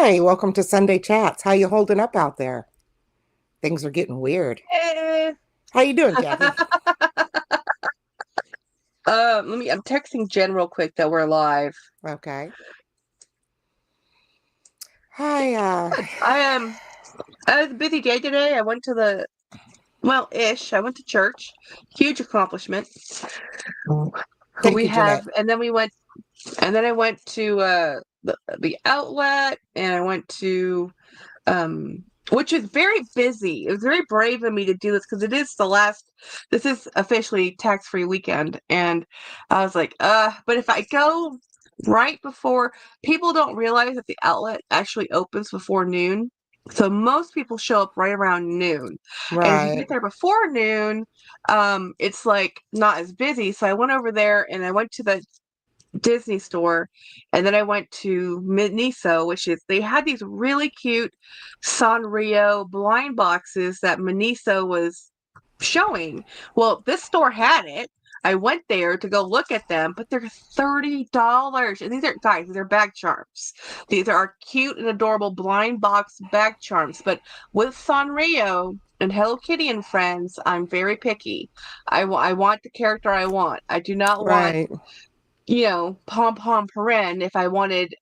Hi, welcome to Sunday Chats. How you holding up out there? Things are getting weird. Eh. How you doing, Kathy? I'm texting Jen real quick that we're live. Okay. Hi, Good. I had a busy day today. I went to I went to church. Huge accomplishment. thank We you, Jeanette. have, and then we went, and then I went to the outlet, and I went to which is very busy. It was very brave of me to do this because this is officially tax-free weekend. And I was like, but if I go right before, people don't realize that the outlet actually opens before noon. So most people show up right around noon. And if you Right. get there before noon, it's like not as busy. So I went over there and I went to the Disney store, and then I went to Miniso, which is they had these really cute Sanrio blind boxes that Miniso was showing. Well, this store had it. I went there to go look at them, but they're $30. And these are bag charms. These are cute and adorable blind box bag charms. But with Sanrio and Hello Kitty and Friends, I'm very picky. I want the character I want. I do not want Right. Pom Pom Paren if I wanted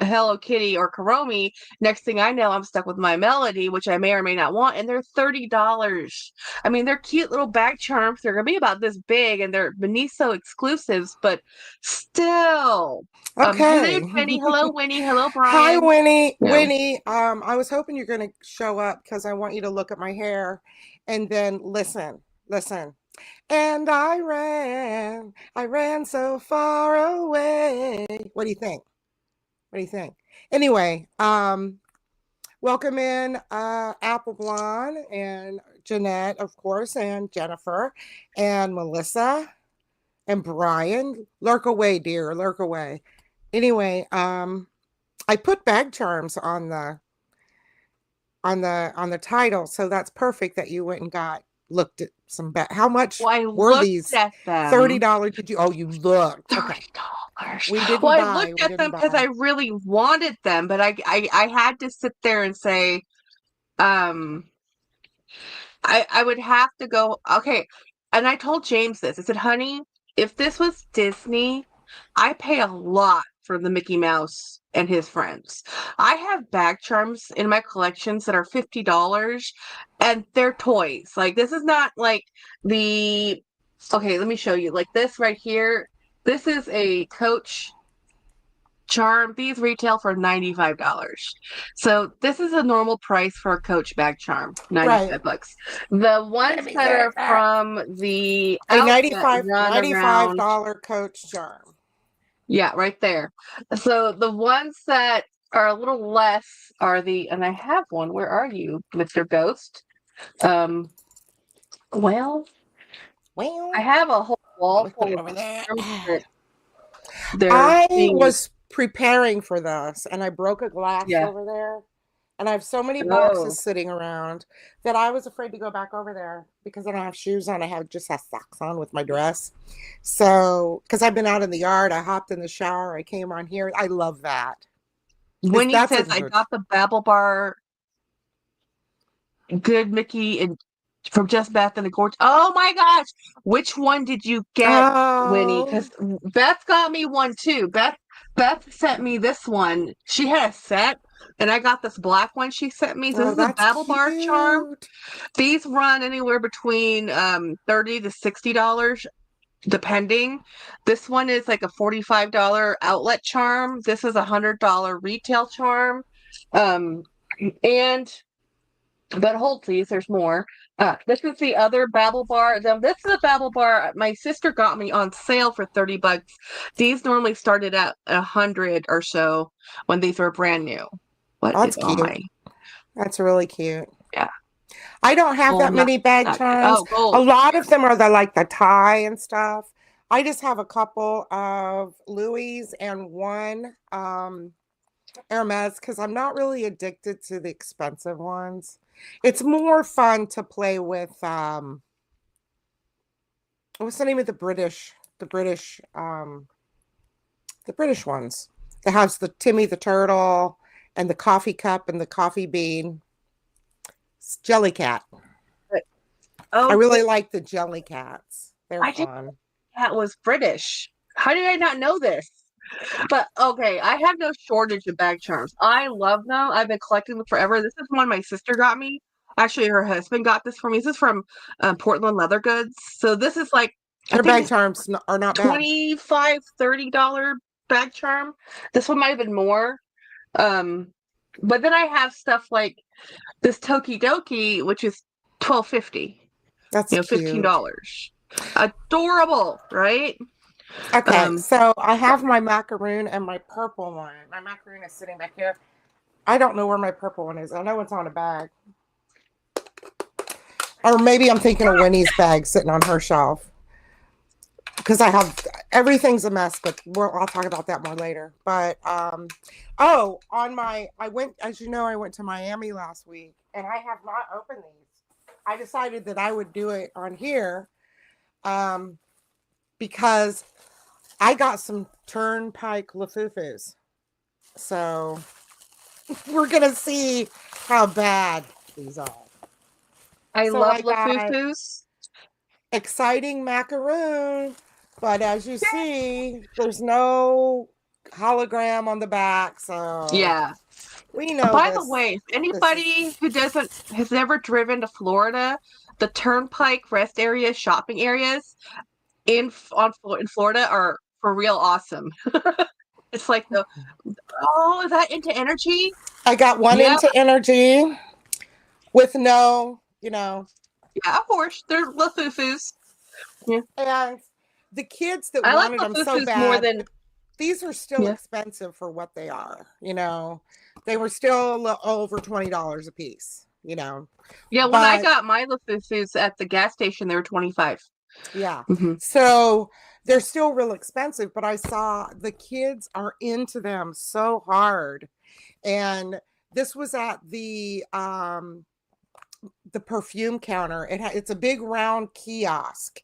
Hello Kitty or Karomi. Next thing I know, I'm stuck with my Melody, which I may or may not want, and they're $30. I mean, they're cute little bag charms. They're gonna be about this big, and they're Miniso exclusives, but still. Hello Okay. Jenny, hello Winnie, hello Hi, Brian. Winnie. Yeah. Winnie, I was hoping you're going to show up because I want you to look at my hair and then listen. Listen. And I ran so far away. What do you think? What do you think? Anyway, welcome in Apple Blonde and Jeanette, of course, and Jennifer and Melissa and Brian. Lurk away, dear, lurk away. Anyway, I put bag charms on the title, so that's perfect that you went and got looked at some bag. How much Well, I were looked these? at them. $30? Did you? Oh, you looked. Okay. $30. We Well, didn't I buy. looked We at didn't them because I buy. really wanted them, but I had to sit there and say, um, I would have to go, okay. And I told James this. I said, honey, if this was Disney, I pay a lot for the Mickey Mouse and his friends. I have bag charms in my collections that are $50 and they're toys. Like, this is not like the, okay, let me show you. Like this right here. This is a Coach charm. These retail for $95. So this is a normal price for a Coach bag charm, Right. 95 bucks. The Let ones me that say are that. from the A outlet 95 run around, $95 Coach charm. yeah, right there. So the ones that are a little less are and I have one. Where are you, Mr. Ghost? Um, well, I Well, have a whole let wall me put full it of over there. charms that they're I being, was preparing for this and I broke a glass yeah. over there. And I have so many Oh, boxes sitting around that I was afraid to go back over there because I don't have shoes on. I have just have socks on with my dress. So, because I've been out in the yard, I hopped in the shower, I came on here. I love that. Is Winnie that's a says I good. got the Babble Bar good Mickey and from Just Beth and the Gorge. Oh my gosh. Which one did you get, Winnie? Because Oh, Beth got me one too. Beth sent me this one. She had a set and I got this black one she sent me. So oh, this is a that's Babble Bar charm. cute. These run anywhere between 30 to $60 depending. This one is like a $45 outlet charm. This is $100 retail charm. Um and but hold please, there's more. This is the other Babble Bar. Now, this is a Babble Bar my sister got me on sale for 30 bucks. These normally started at 100 or so when these were brand new. What Oh, is that's on cute. my, That's really cute. yeah. I don't have Oh, that many bag not good. charms. Oh, A gold. lot Here. of them are the like the tie and stuff. I just have a couple of Louis and one Hermes because I'm not really addicted to the expensive ones. It's more fun to play with what's the name of the British ones. It has the Timmy the Turtle and the coffee cup and the coffee bean. It's Jelly Cat. I Oh, really like the Jelly Cats. They're I didn't fun. know that was British. How did I not know this? But okay, I have no shortage of bag charms. I love them. I've been collecting them forever. This is one my sister got me. Actually, her husband got this for me. This is from Portland Leather Goods. So this is like, I Their think bag it's charms are not bad. 25 $30 bag charm. This one might have been more. Um, but then I have stuff like this Tokidoki, which is 12.50. That's cute. $15. Adorable, right? Okay, Um, so I have my macaroon and my purple one. My macaroon is sitting back here. I don't know where my purple one is. I know it's on a bag. Or maybe I'm thinking of Winnie's bag sitting on her shelf. Because I have everything's a mess, but I'll talk about that more later. But oh, I went, as you know, I went to Miami last week, and I have not opened these. I decided that I would do it on here, um, because I got some Turnpike Lafufus. So we're gonna see how bad these are. I So love I got Lafufus. exciting macaroon, but as you see, there's no hologram on the back, so Yeah. we know By the this. way, if This is anybody who doesn't has never driven to Florida, the Turnpike rest areas, shopping areas in Florida are for real awesome. It's like the oh, is that into energy? I got one Yep. into energy with no, Yeah, of course. They're Lafufus. Yeah. and the kids that I like wanted them so Lafufus more bad, than these are still yeah. expensive for what they are. They were still over $20 a piece. Yeah, when I But got my Lafufus at the gas station, they were 25. yeah. Mm-hmm. So they're still real expensive, but I saw the kids are into them so hard. And this was at the perfume counter. It's a big round kiosk,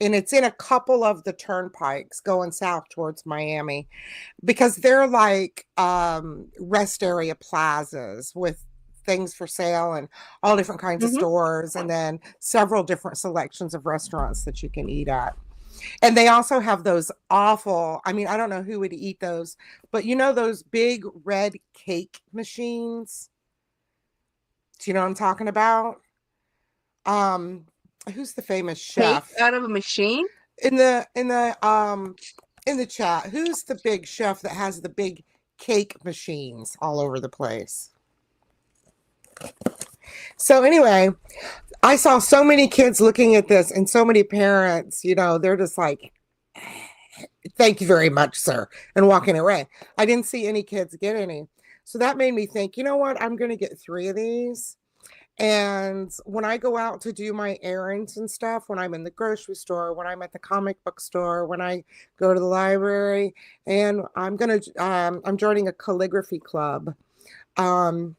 and it's in a couple of the turnpikes going south towards Miami, because they're like rest area plazas with things for sale and all different kinds of Mm-hmm. stores, and then several different selections of restaurants that you can eat at. And they also have those awful, I mean, I don't know who would eat those, but those big red cake machines? Do you know what I'm talking about? Um, who's the famous Cake chef? out of a machine. In the chat, who's the big chef that has the big cake machines all over the place? So anyway, I saw so many kids looking at this, and so many parents, they're just like, thank you very much, sir, and walking away. I didn't see any kids get any. So that made me think, you know what? I'm going to get 3 of these. And when I go out to do my errands and stuff, when I'm in the grocery store, when I'm at the comic book store, when I go to the library, and I'm joining a calligraphy club. Um,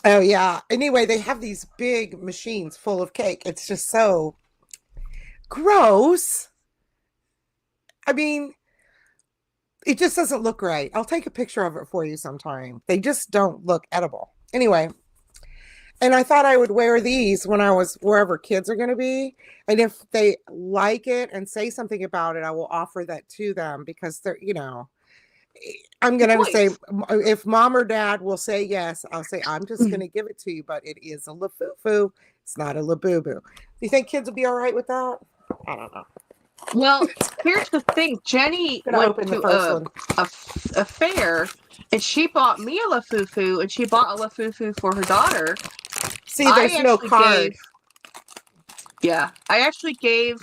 oh yeah. Anyway, they have these big machines full of cake. It's just so gross. I mean, it just doesn't look right. I'll take a picture of it for you sometime. They just don't look edible. Anyway, and I thought I would wear these when I was wherever kids are going to be. And if they like it and say something about it, I will offer that to them, because I'm Good going to say, point. if mom or dad will say yes, I'll say, I'm just going to give it to you, but it is a lafufu. It's not a laboo-boo. Do you think kids will be all right with that? I don't know. Well, here's the thing. Jenny I'm going to went open the to first one. a fair, and she bought me a lafufu, and she bought a lafufu for her daughter. See, I there's no actually card. I actually gave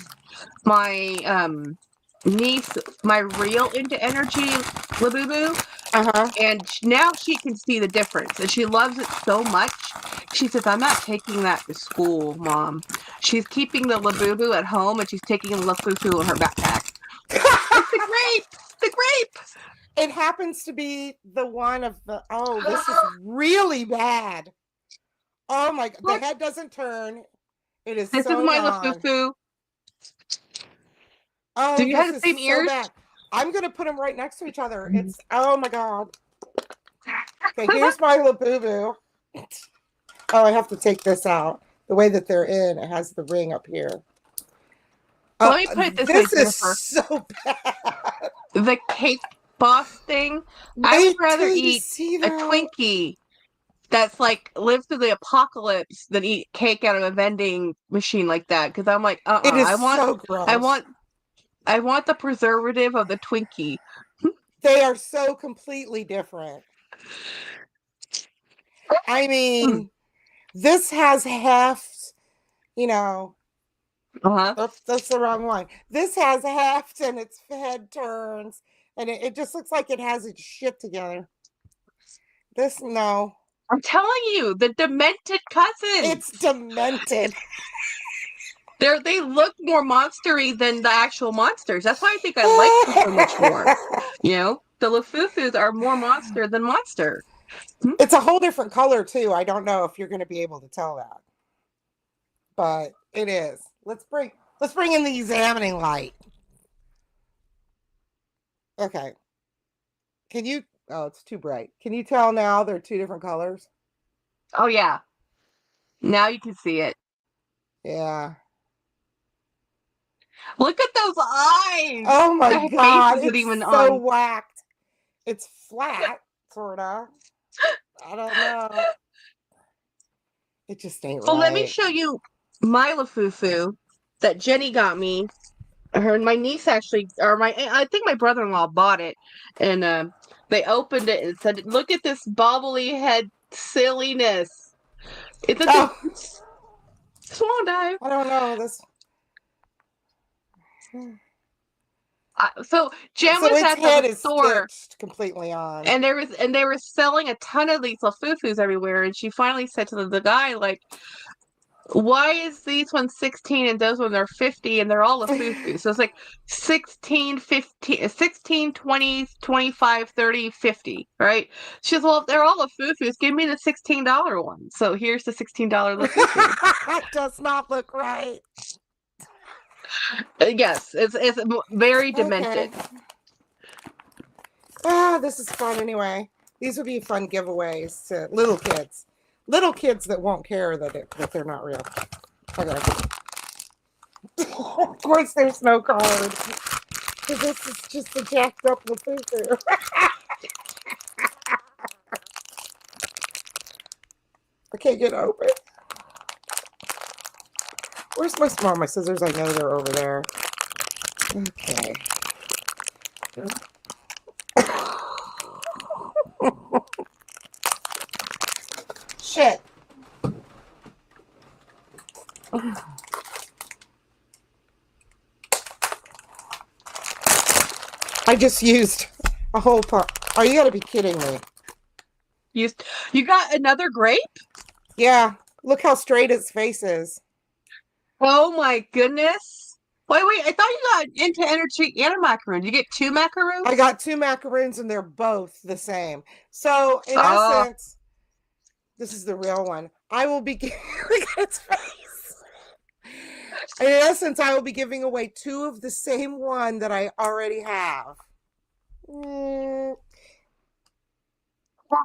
my niece my real into energy labubu, Uh-huh. and now she can see the difference, and she loves it so much. She says, I'm not taking that to school, Mom. She's keeping the labubu at home, and she's taking the lafufu in her backpack. It's the grape! The grape! It happens to be the one of this is really bad. Oh my God, the Look, head doesn't turn. It is this is so my gone. lafufu. Do Oh, you this have the is same so ears? bad. I'm going to put them right next to each other. Oh my God. Okay, here's my Labubu. Oh, I have to take this out. The way that they're in, it has the ring up here. Let me put it this way, This is Jennifer. so bad. The cake boss thing, I would Wait rather till you eat see a that. Twinkie that's like lived through the apocalypse than eat cake out of a vending machine like that. Because I'm like, It is I want, so I gross. want, I want the preservative of the Twinkie. They are so completely different. I Mm. mean, this has heft, you know. Uh-huh. Oops, that's the wrong one. This has heft and its head turns, and it just looks like it has its shit together. This, no. I'm telling you, the demented cousins. It's demented. They look more monstery than the actual monsters. That's why I think I like them so much more. You know, the Lafufus are more monster than monster. Hmm? It's a whole different color too. I don't know if you're going to be able to tell that, but it is. Let's bring in the examining light. Okay. Can you? Oh, it's too bright. Can you tell now they're two different colors? Oh yeah, now you can see it. Yeah. Look at those eyes. Oh my That face God, isn't it's even so on. whacked. It's flat, sorta. I don't know. It just ain't Well, let me right. show you my Lafufu that Jenny got me. Her and my niece actually, or I think my brother-in-law bought it, and they opened it and said, "Look at this bobbly head silliness." It's a Oh, swan dive. I don't know this. So Jen So was its at the head is store, stitched completely on. and they were selling a ton of these Lafufus everywhere, and she finally said to the guy, like, why is these ones 16 and those ones are 50 and they're all a fufu? So it's like 16, 15, 16, 20, 25, 30, 50, right? She says, well, if they're all a fufus, give me the $16 one. So here's the $16 fufu. It does not look right. Yes, it's very Okay. demented. Ah, this is fun anyway. These would be fun giveaways to little kids. Little kids that won't care that they're not real. Okay. Of course, there's no card. Because this is just a jacked up Lafufu. I can't get open. Where's my small? My scissors, I know they're over there. Okay. Shit. I just used a whole pot. Oh, you gotta be kidding me. You, you got another grape? Yeah. Look how straight its face is. Oh my goodness. Wait, I thought you got into energy and a macaroon. You get two I macaroons? got two macaroons and they're both the same. So, in Oh, essence, this is the real one. I will be look at its face. In essence, I will be giving away two of the same one that I already have. Mm,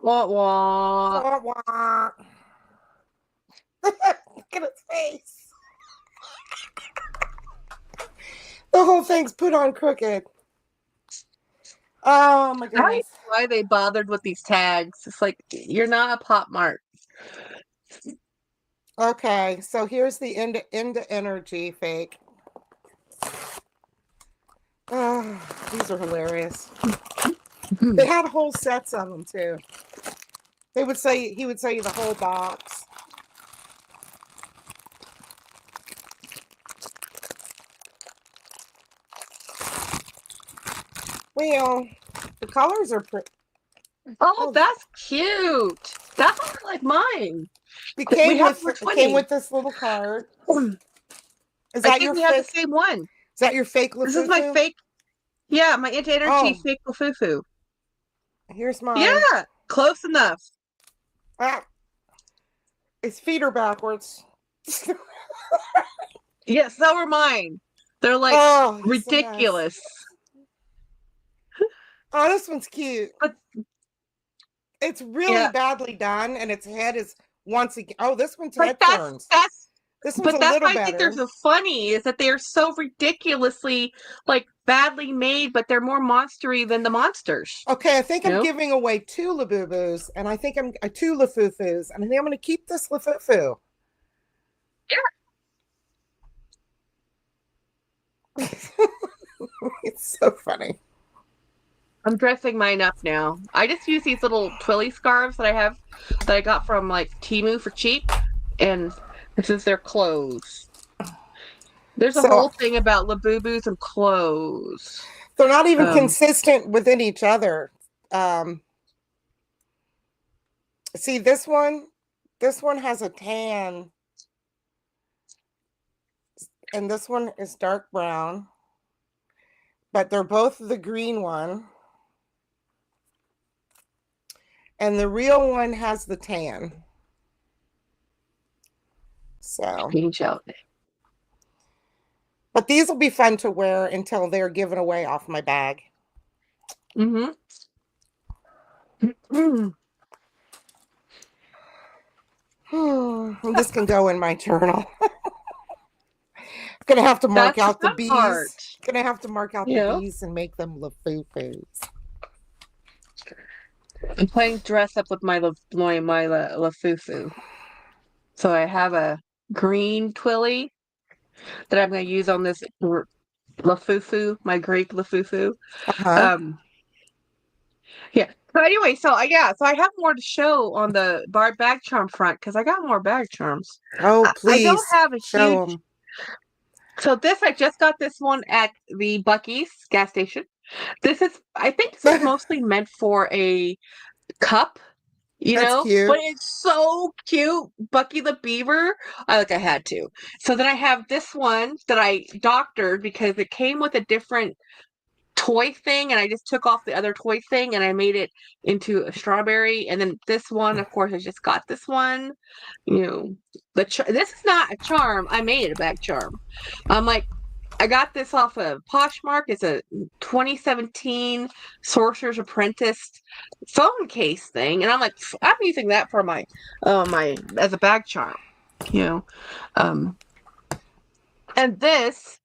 wah, wah. wah, wah. Look at its face. The whole thing's put on crooked. Oh my I don't know goodness. why they bothered with these tags. It's like you're not a Pop Mart. Okay, so here's the end energy fake. Oh, these are hilarious. They had whole sets of them too. He would sell you the whole box. Well, the colors are pretty. Oh, Oh, that's cute. That's like mine. We have we're it came twinning. with this little card. Is I that think your we have the fake? same one. Is that your fake This is my Lafufu? fake. Yeah, my anti-energy Oh, fake fufu. here's mine. Yeah, close enough. Ah, its feet are backwards. Yeah, so are mine. They're like Oh, it's a mess. ridiculous. Oh, this one's cute. But It's really Yeah, badly done, and its head is once again. Oh, this one's but head turns. This one's a that's little why I think they're better. so funny is that they are so ridiculously like badly made, but they're more monstery than the monsters. Okay, I think You I'm know? giving away two Labubus, and I think I'm two Lafufus, and I think I'm going to keep this Lafufu. It's so funny. I'm dressing mine up now. I just use these little twilly scarves that I have that I got from like Temu for cheap, and this is their clothes. There's a So whole thing about Labubus and clothes. they're not even Um, consistent within each other. Um, see this one has a tan, and this one is dark brown, but they're both the green one, and the real one has the tan. So, Change out. but these will be fun to wear until they're given away off my bag. Mm-hmm. This can go in my journal. Gonna have to mark That's the out the fun part. bees. Gonna have to mark out You the know, bees and make them lafufus. I'm playing dress up with my Lafufu. So I have a green twilly that I'm going to use on this Lafufu, my Greek Lafufu. Uh-huh. Um, yeah. So anyway, so I have more to show on the bar bag charm front because I got more bag charms. Oh, I don't please have a huge. show them. So this I just got this one at the Buc-ee's gas station. I think this is mostly meant for a cup, That's but cute. it's so cute. Bucky the Beaver. I had to. So then I have this one that I doctored because it came with a different toy thing, and I just took off the other toy thing and I made it into a strawberry. And then this one, of course, I just got this one. You know, this is not a charm. I made it a bag charm. I'm like, I got this off of Poshmark. It's a 2017 Sorcerer's Apprentice phone case thing, and I'm like, I'm using that for my as a bag charm, you know. Um, and this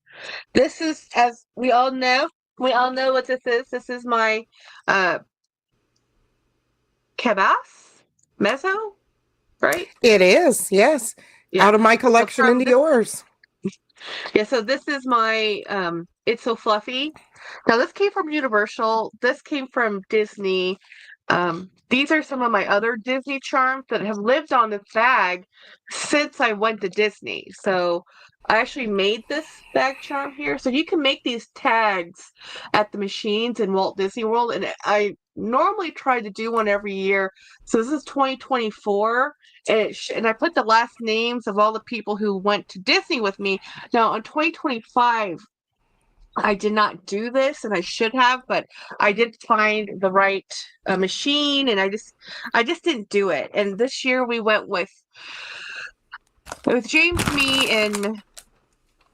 is, as we all know what this is. This is my uh Cabas Mezzo, right? It is, yes. Yeah. Out of my So collection from into this, yours. yeah. So this is my It's So Fluffy. Now this came from Universal. This came from Disney. These are some of my other Disney charms that have lived on this bag since I went to Disney. So I actually made this bag charm here. So you can make these tags at the machines in Walt Disney World, and I normally try to do one every year. So this is 2024, and I put the last names of all the people who went to Disney with me. Now in 2025. I did not do this, and I should have, but I did find the right machine, and I just didn't do it. And this year we went with James, me, and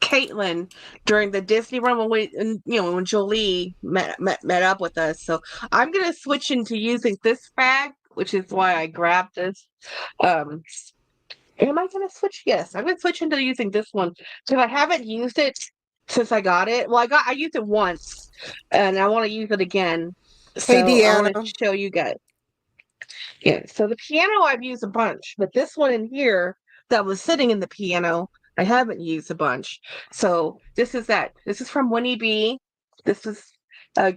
Caitlin during the Disney run when Jolee met up with us. So I'm gonna switch into using this bag, which is why I grabbed this. Um, Am I gonna switch? Yes, I'm gonna switch into using this one because I haven't used it since I got it. Well, I used it once, and I want to use it again. Hey, So I want to Deanna. show you guys. Yeah. So the piano I've used a bunch, but this one in here that was sitting in the piano, I haven't used a bunch. So this is that. This is from Winnie B. This was a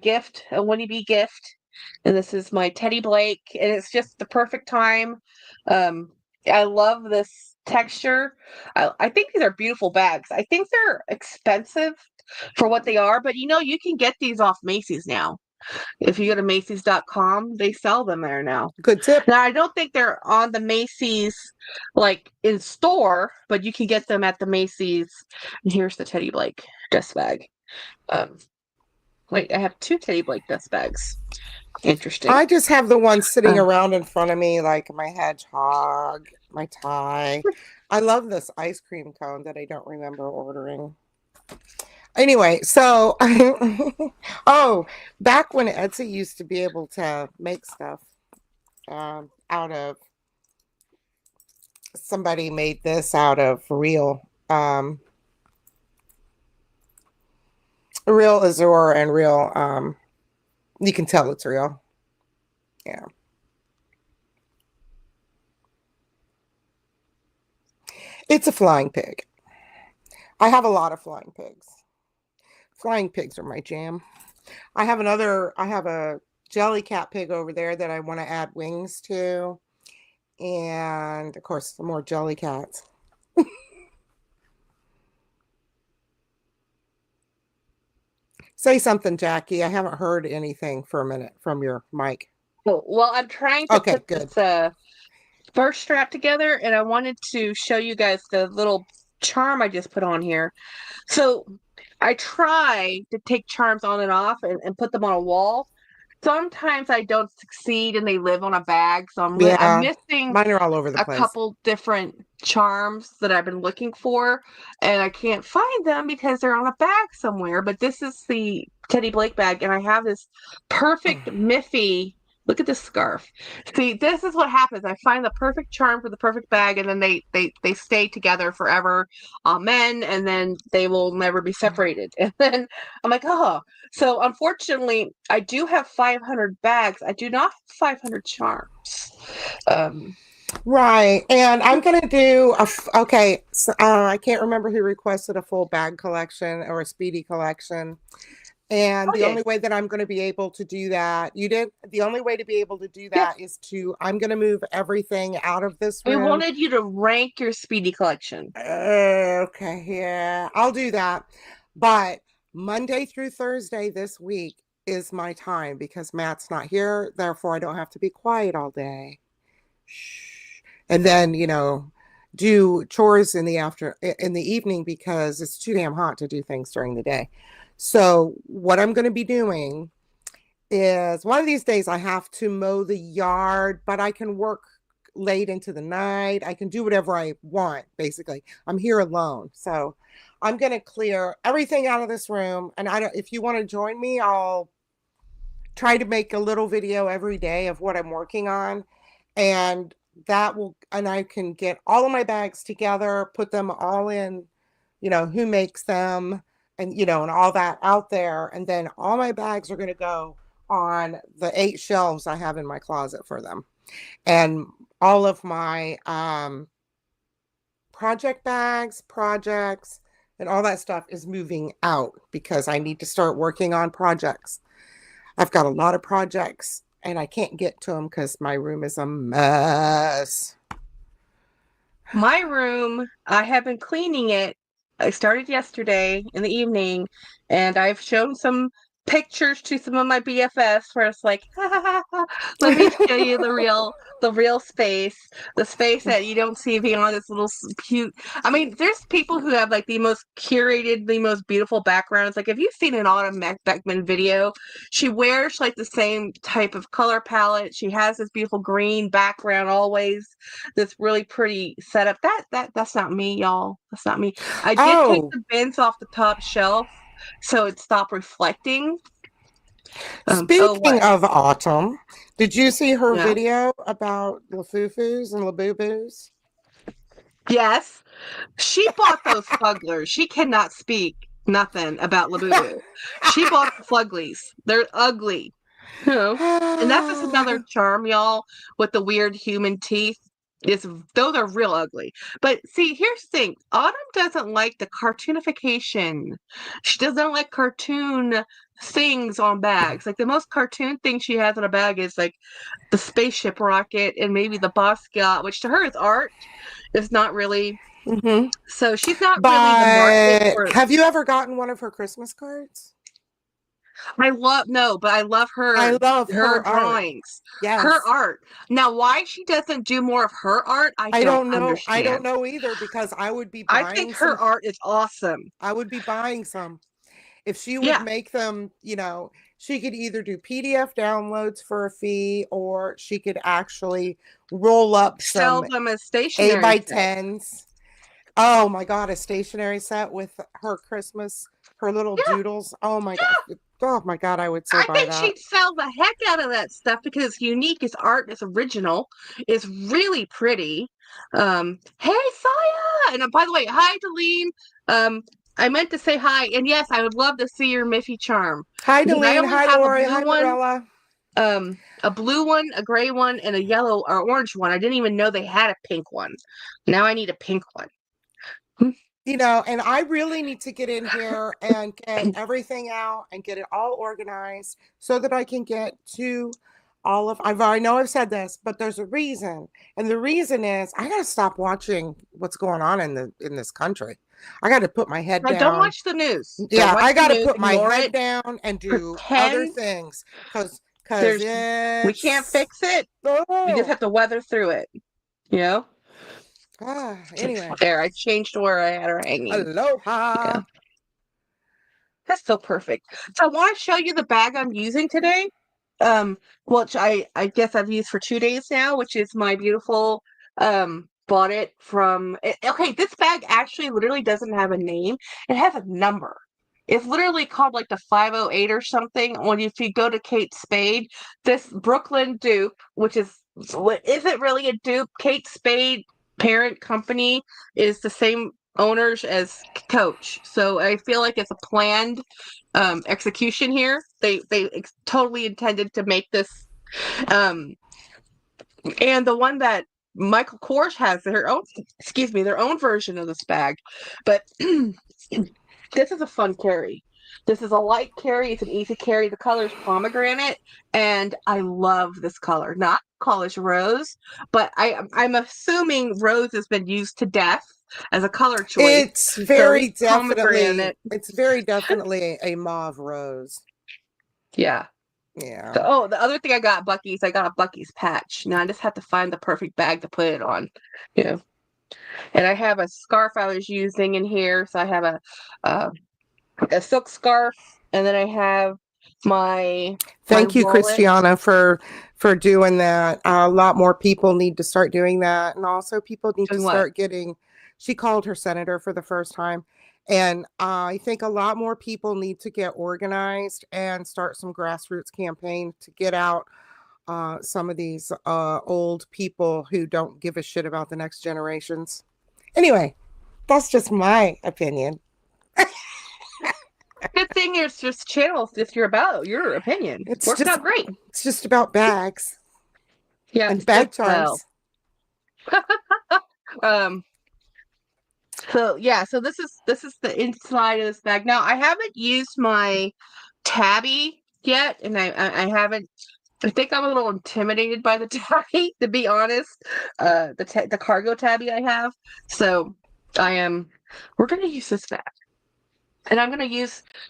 Winnie B gift, and this is my Teddy Blake, and it's just the perfect time. Um, I love this texture. I think these are beautiful bags. I think they're expensive for what they are, but you can get these off Macy's now. If you go to Macy's.com, they sell them there now. Good tip. Now, I don't think they're on the Macy's like in store, but you can get them at the Macy's. And here's the Teddy Blake dust bag. Um, Wait, I have two Teddy Blake dust bags. Interesting. I just have the ones sitting Uh, around in front of me, like my hedgehog, my tie. I love this ice cream cone that I don't remember ordering. Anyway, so oh, back when Etsy used to be able to make stuff. out of somebody made this out of real azure and real you can tell it's real. Yeah. It's a flying pig. I have a lot of flying pigs. Flying pigs are my jam. I have a jelly cat pig over there that I want to add wings to. And of course, some more jelly cats. Say something, Jackie. I haven't heard anything for a minute from your mic. Oh, well, I'm trying to Okay, put good. this first strap together, and I wanted to show you guys the little charm I just put on here. So I try to take charms on and off and put them on a wall. Sometimes I don't succeed and they live on a bag, so I'm Yeah, missing mine are all over the a place. couple different charms that I've been looking for, and I can't find them because they're on a bag somewhere. But this is the Teddy Blake bag, and I have this perfect Miffy. Look at this scarf. See, this is what happens. I find the perfect charm for the perfect bag, and then they stay together forever. Amen. And then they will never be separated. And then I'm like, oh. So unfortunately, I do have 500 bags. I do not have 500 charms. Um, Right. And I'm going to do okay. So, I can't remember who requested a full bag collection or a speedy collection. And the okay. only way that I'm going to be able to do that, you did, the only way to be able to do Yes. that is I'm going to move everything out of this We room. wanted you to rank your speedy collection. Okay. Yeah, I'll do that. But Monday through Thursday this week is my time because Matt's not here. Therefore, I don't have to be quiet all day. Shh. And then, do chores in the evening because it's too damn hot to do things during the day. So what I'm going to be doing is one of these days I have to mow the yard, but I can work late into the night. I can do whatever I want, basically. I'm here alone. So I'm going to clear everything out of this room. And I don't, if you want to join me, I'll try to make a little video every day of what I'm working on. And and I can get all of my bags together, put them all in, who makes them and, and all that out there. And then all my bags are going to go on the 8 shelves I have in my closet for them. And all of my project bags, projects, and all that stuff is moving out because I need to start working on projects. I've got a lot of projects and I can't get to them because my room is a mess. My room, I have been cleaning it. I started yesterday in the evening, and I've shown some pictures to some of my BFFs where it's like, ha, ha, ha, ha. Let me show you the real space, the space that you don't see beyond this little cute. I mean, there's people who have like the most curated, the most beautiful backgrounds. Like, if you've seen an Autumn Beckman video, she wears like the same type of color palette. She has this beautiful green background always, this really pretty setup. That's not me, y'all. That's not me. I did take Oh, the bins off the top shelf so it stopped reflecting. Oh, speaking what? of Autumn, did you see her Yeah. video about Lafufus and Labubus? Yes. She bought those fugglers. She cannot speak nothing about Labubu. She bought the fluglies. They're ugly. You know? And that's just another charm, y'all, with the weird human teeth. Is those are real ugly. But see, here's the thing. Autumn doesn't like the cartoonification. She doesn't like cartoon things on bags. Like the most cartoon thing she has on a bag is like the spaceship rocket and maybe the Basquiat, which to her is art. It's not really. Mm-hmm. So she's not really the market But for. have you ever gotten one of her Christmas cards? I love no, but I love I love her her art. drawings, her Yes. art. Now, why she doesn't do more of her art, I I don't don't know. I don't understand. know either because I think her art is awesome. I would be buying some. If she would Yeah, make them, she could either do PDF downloads for a fee or she could actually roll up sell some them as 8 stationery by sets. 10s. Oh my God, a stationery set with her little Yeah, doodles. Oh my God. Oh my God, I would so I buy think that. she'd sell the heck out of that stuff because it's unique, it's art, it's original, it's really pretty. Hey Saya, and by the way, hi Delene. Um, I meant to say hi, and yes, I would love to see your Miffy charm Hi, because I Delene. only Hi, have Lori. Hi, Marilla. a blue one, a gray one, and a yellow or orange one. I didn't even know they had a pink one. Now I need a pink one. And I really need to get in here and get everything out and get it all organized so that I can get to I know I've said this, but there's a reason. And the reason is I gotta stop watching what's going on in this country. I gotta put my head Now don't down. watch the news. Don't Yeah, watch I the gotta news. put my Ignore head it. down and do other Pretend things because there's we can't it's fix it. We just oh have to weather through it. You know? anyway. There, I changed where I had her hanging. Yeah. Aloha. That's so perfect. So I want to show you the bag I'm using today. Which I guess I've used for 2 days now, which is my beautiful bought it from okay, this bag actually literally doesn't have a name. It has a number. It's literally called like the 508 or something. When if you go to Kate Spade, this Brooklyn dupe, which isn't really a dupe, Kate Spade parent company is the same owners as Coach. So I feel like it's a planned execution here. They totally intended to make this. Um, and the one that Michael Kors has their own, excuse me, their own version of this bag. But this is a fun carry. This is a light carry. It's an easy carry. The color is pomegranate, and I love this color. Not college rose, but I'm assuming rose has been used to death as a color choice. So this pomegranate, It's very definitely a mauve rose. yeah. Yeah. So, oh, the other thing I got a Bucky's patch. Now I just have to find the perfect bag to put it on. Yeah. And I have a scarf I was using in here. So I have uh, a silk scarf, and then I have my Thank you, wallet. Christiana, for doing that. A lot more people need to start doing that, and also people need to Doing what? start getting. She called her senator for the first time, and I think a lot more people need to get organized and start some grassroots campaign to get out some of these old people who don't give a shit about the next generations. Anyway, that's just my opinion. Good thing it's just channels if you're about your opinion. It's Worked just out great. it's just about bags and Yes, bag well. charms. Um, so yeah, so this is the inside of this bag. Now I haven't used my tabby yet, and I haven't. I think I'm a little intimidated by the tabby, to be honest. The cargo tabby I have. So I am. We're gonna use this bag, and I'm gonna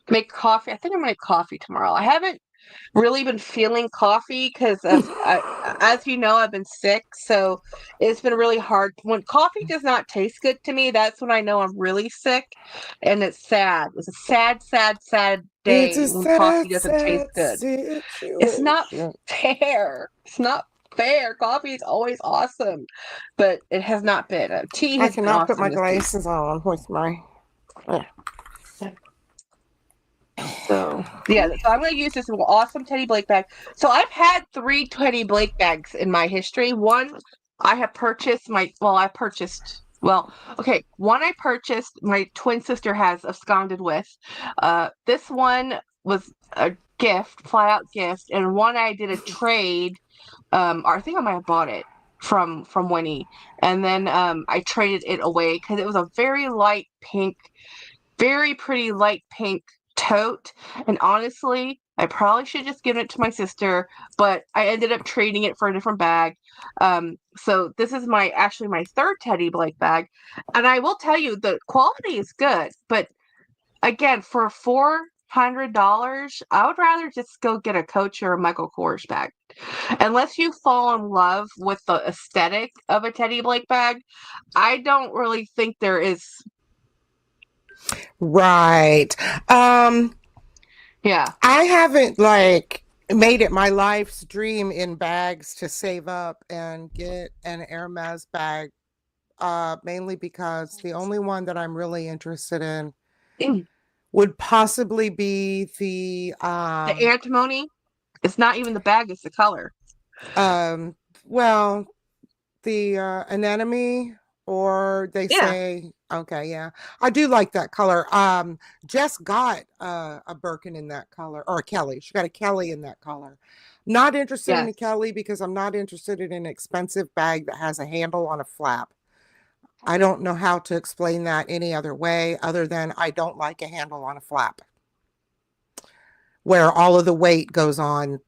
make coffee. I think I'm gonna make coffee tomorrow. I haven't really been feeling coffee because as you know, I've been sick, so it's been really hard. When coffee does not taste good to me, that's when I know I'm really sick, and it's sad. It's a sad, sad, sad It's day a when coffee sad, doesn't taste sad good. It's not situation. fair. It's not fair. Coffee is always awesome, but it has not been. Tea I has been cannot put my awesome this week. glasses on with my. So yeah, so I'm gonna use this awesome Teddy Blake bag. So I've had 3 Teddy Blake bags in my history. One I have purchased okay. One I purchased my twin sister has absconded with. This one was a gift, flat out gift, and one I did a trade. Or I think I might have bought it from Winnie, and then I traded it away because it was a very light pink, very pretty light pink tote. And honestly, I probably should just give it to my sister, but I ended up trading it for a different bag. So this is my third Teddy Blake bag. And I will tell you the quality is good, but again, for $400, I would rather just go get a Coach or a Michael Kors bag. Unless you fall in love with the aesthetic of a Teddy Blake bag, I don't really think there is. Right. Yeah. I haven't like made it my life's dream in bags to save up and get an Hermes bag. Mainly because the only one that I'm really interested in would possibly be The antimony. It's not even the bag; it's the color. um well, the anemone, or they Yeah. say, okay, yeah, I do like that color. Jess got a Birkin in that color, or a Kelly. She got a Kelly in that color. Not interested in a Yes. Kelly because I'm not interested in an expensive bag that has a handle on a flap. I don't know how to explain that any other way other than I don't like a handle on a flap where all of the weight goes on,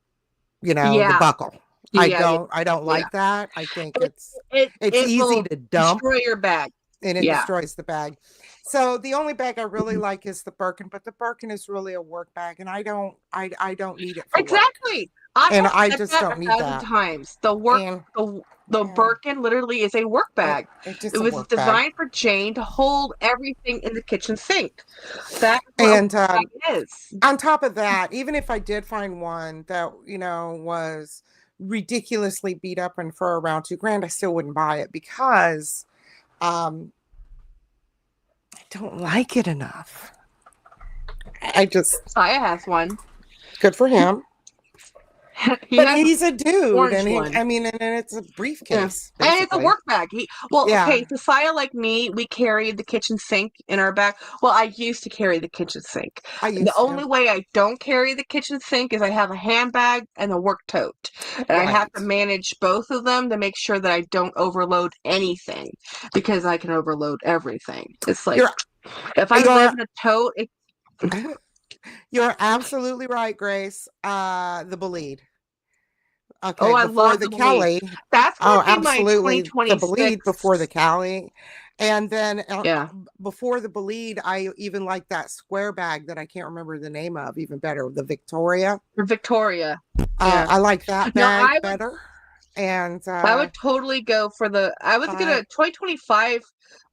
the Yeah. buckle. I Yeah. Yeah. don't I don't Yeah. like that. I think It it's it it's it easy will to dump destroy your bag. and it Yeah. destroys the bag. So the only bag I really like is the Birkin, but the Birkin is really a work bag and I don't need it for work. Exactly. I And have I said just that don't a need thousand that. times. And The yeah, Birkin literally is a work it bag. it's It just a was work bag. designed for Jane to hold everything in the kitchen sink. That is what a work And bag is. on top of that, even if I did find one that, was ridiculously beat up and for around 2 grand, I still wouldn't buy it because um I don't like it enough. I just Saya has one. Good for him. He But has an he's a dude, orange and one. I mean, and it's a Yeah. briefcase, And it's a basically. work bag. Well, Yeah, okay, Josiah, like me, we carried the kitchen sink in our bag. Well, I used to carry the kitchen sink. I The used only to. way I don't carry the kitchen sink is I have a handbag and a work tote. And I have to Right. manage both of them to make sure that I don't overload anything because I can overload everything. It's like You're if I'm you're grabbing a tote, you're absolutely right, Grace. The Bolide. oh, Okay, I before love the the bleed. Kelly. That's going Oh, to be my absolutely. The Bolide before the 2026. Cali. And then Yeah. before the Bolide, I even like that square bag that I can't remember the name of, even better, the Victoria. For Victoria. Yeah. I like that No, bag better. And I would totally go for I was gonna I 2025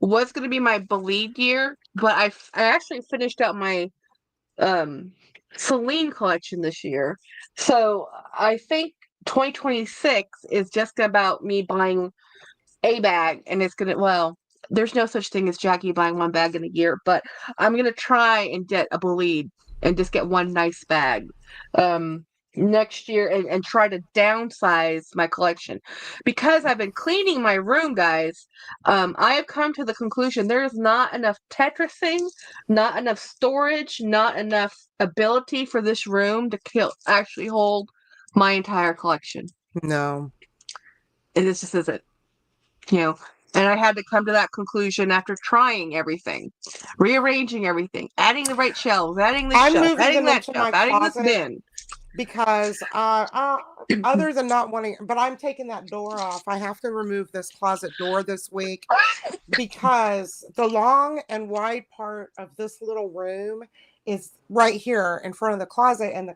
was gonna be my bleed year, but I actually finished out my um Celine collection this year. So I think 2026 is just about me buying a bag, and it's gonna, well, there's no such thing as Jackie buying one bag in a year, but I'm gonna try and get a bleed and just get one nice bag um next year, and try to downsize my collection because I've been cleaning my room, guys. I have come to the conclusion there is not enough Tetrising, not enough storage, not enough ability for this room to actually hold my entire collection. no. And this just isn't, you know, and I had to come to that conclusion after trying everything, rearranging everything, adding the right shelves, adding this I'm shelf, moving adding them that into shelf, my adding this closet bin. because other than not wanting, but I'm taking that door off. I have to remove this closet door this week because the long and wide part of this little room is right here in front of the closet, and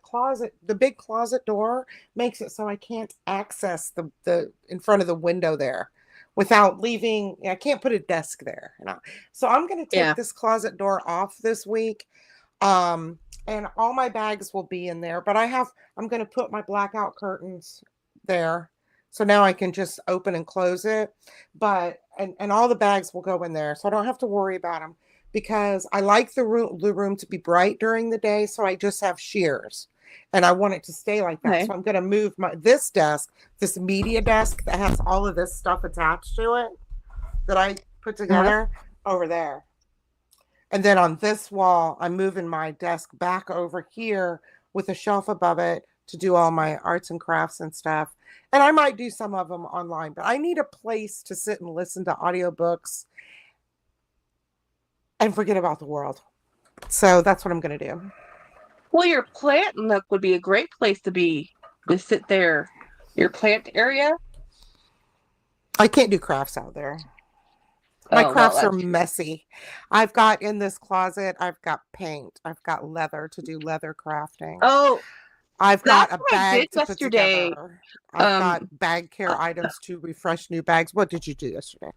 the big closet door makes it so I can't access the in front of the window there without leaving. I can't put a desk there. So I'm going to take Yeah. this closet door off this week. Um, and all my bags will be in there, but I'm going to put my blackout curtains there. So now I can just open and close it, and all the bags will go in there. So I don't have to worry about them because I like the room to be bright during the day. So I just have shears and I want it to stay like that. Okay. So I'm going to move this media desk that has all of this stuff attached to it that I put Uh-huh. together over there. And then on this wall, I'm moving my desk back over here with a shelf above it to do all my arts and crafts and stuff. And I might do some of them online, but I need a place to sit and listen to audiobooks and forget about the world. So that's what I'm going to do. Well, your plant nook would be a great place to be, to sit there. Your plant area. I can't do crafts out there. My Oh well, crafts are that's true. messy. I've got in this closet, I've got paint, I've got leather to do leather crafting. Oh, I've got that's a what I did bag to put yesterday. together. I've got Um, bag uh, care items to refresh new bags. What did you do yesterday?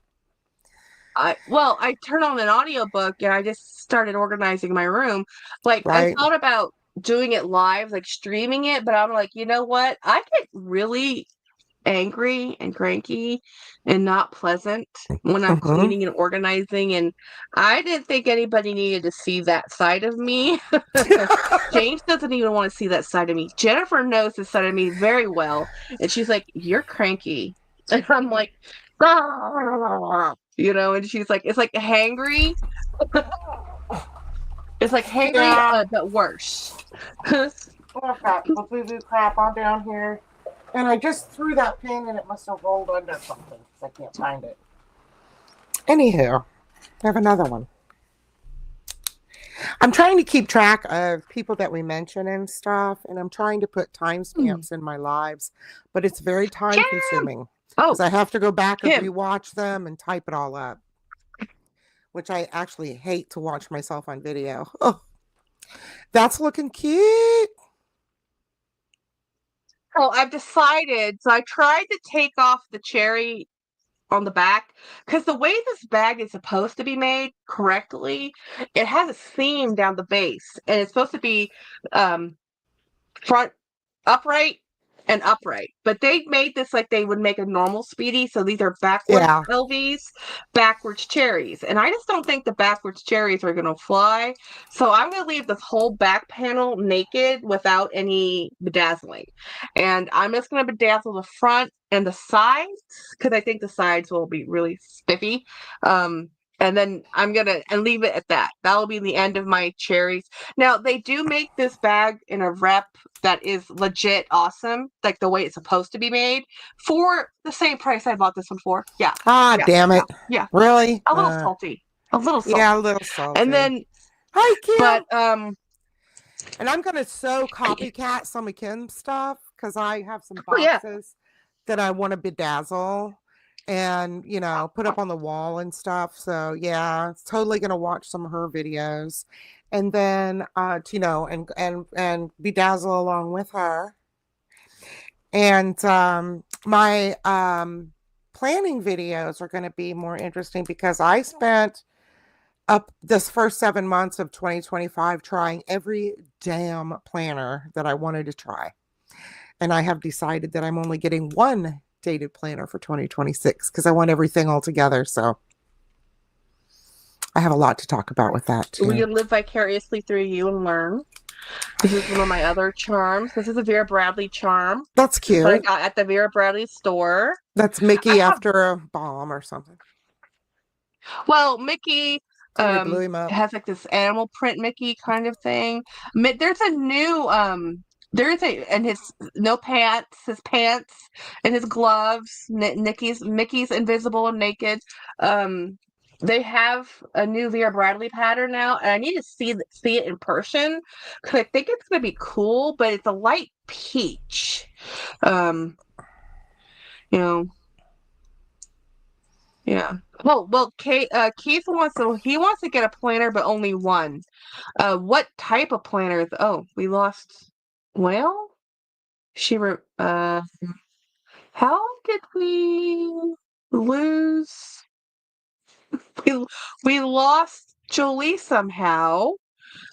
I turned on an audiobook and I just started organizing my room. Like I Right? thought about doing it live, like streaming it, but I'm like, you know what? I get really angry and cranky and not pleasant when I'm Hmm. cleaning and organizing. And I didn't think anybody needed to see that side of me. James doesn't even want to see that side of me. Jennifer knows this side of me very well. And she's like, "You're cranky." And I'm like, "Ah," and she's like, it's like hangry. It's like hangry, Yeah. but worse. Oh, I've got boo crap on down here. And I just threw that pin and it must have rolled under something because I can't find it. Anywho, I have another one. I'm trying to keep track of people that we mention and stuff, and I'm trying to put Hmm. timestamps in my lives, but it's very time Kim! consuming because Oh, I have to go back and Kim. rewatch them and type it all up, which I actually hate to watch myself on video. Oh, that's looking cute. Oh, I've decided. So I tried to take off the cherry on the back because the way this bag is supposed to be made correctly, it has a seam down the base, and it's supposed to be um, front upright and upright. But they made this like they would make a normal Speedy. So these are backwards Yeah. LVs, backwards cherries. And I just don't think the backwards cherries are going to fly. So I'm going to leave this whole back panel naked without any bedazzling. And I'm just going to bedazzle the front and the sides because I think the sides will be really spiffy. And then I'm gonna and leave it at that. That'll be the end of my cherries. Now they do make this bag in a rep that is legit awesome, like the way it's supposed to be made, for the same price I bought this one for. Yeah, Ah, yeah, damn yeah, it. yeah. Really? A little salty, a little Yeah, a salty. little And salty. then, Hi, Kim. but And I'm going to so copycat some of Kim's stuff because I have some oh yeah, boxes that I want to bedazzle and, put up on the wall and stuff. So, yeah, it's totally going to watch some of her videos and then, and bedazzle along with her. And my planning videos are going to be more interesting because I spent up this first 7 months of 2025 trying every damn planner that I wanted to try. And I have decided that I'm only getting one dated planner for 2026 because I want everything all together. So I have a lot to talk about with that we too. live vicariously through you and learn. This is one of my other charms. This is a Vera Bradley charm That's that I cute. got at the Vera Bradley store. That's I Mickey have after a bomb or something. Well, Mickey Somebody blew him up. has like this animal print Mickey kind of thing. There's a new there's a and his no pants, his pants and his gloves. Mickey's invisible and naked. Um, they have a new Vera Bradley pattern now, and I need to see it in person because I think it's gonna be cool. But it's a light peach. Um, you know, yeah. Keith wants to get a planner, but only one. What type of planner? Oh, we lost. Well, she re how did we lose? We, we lost Jolee somehow.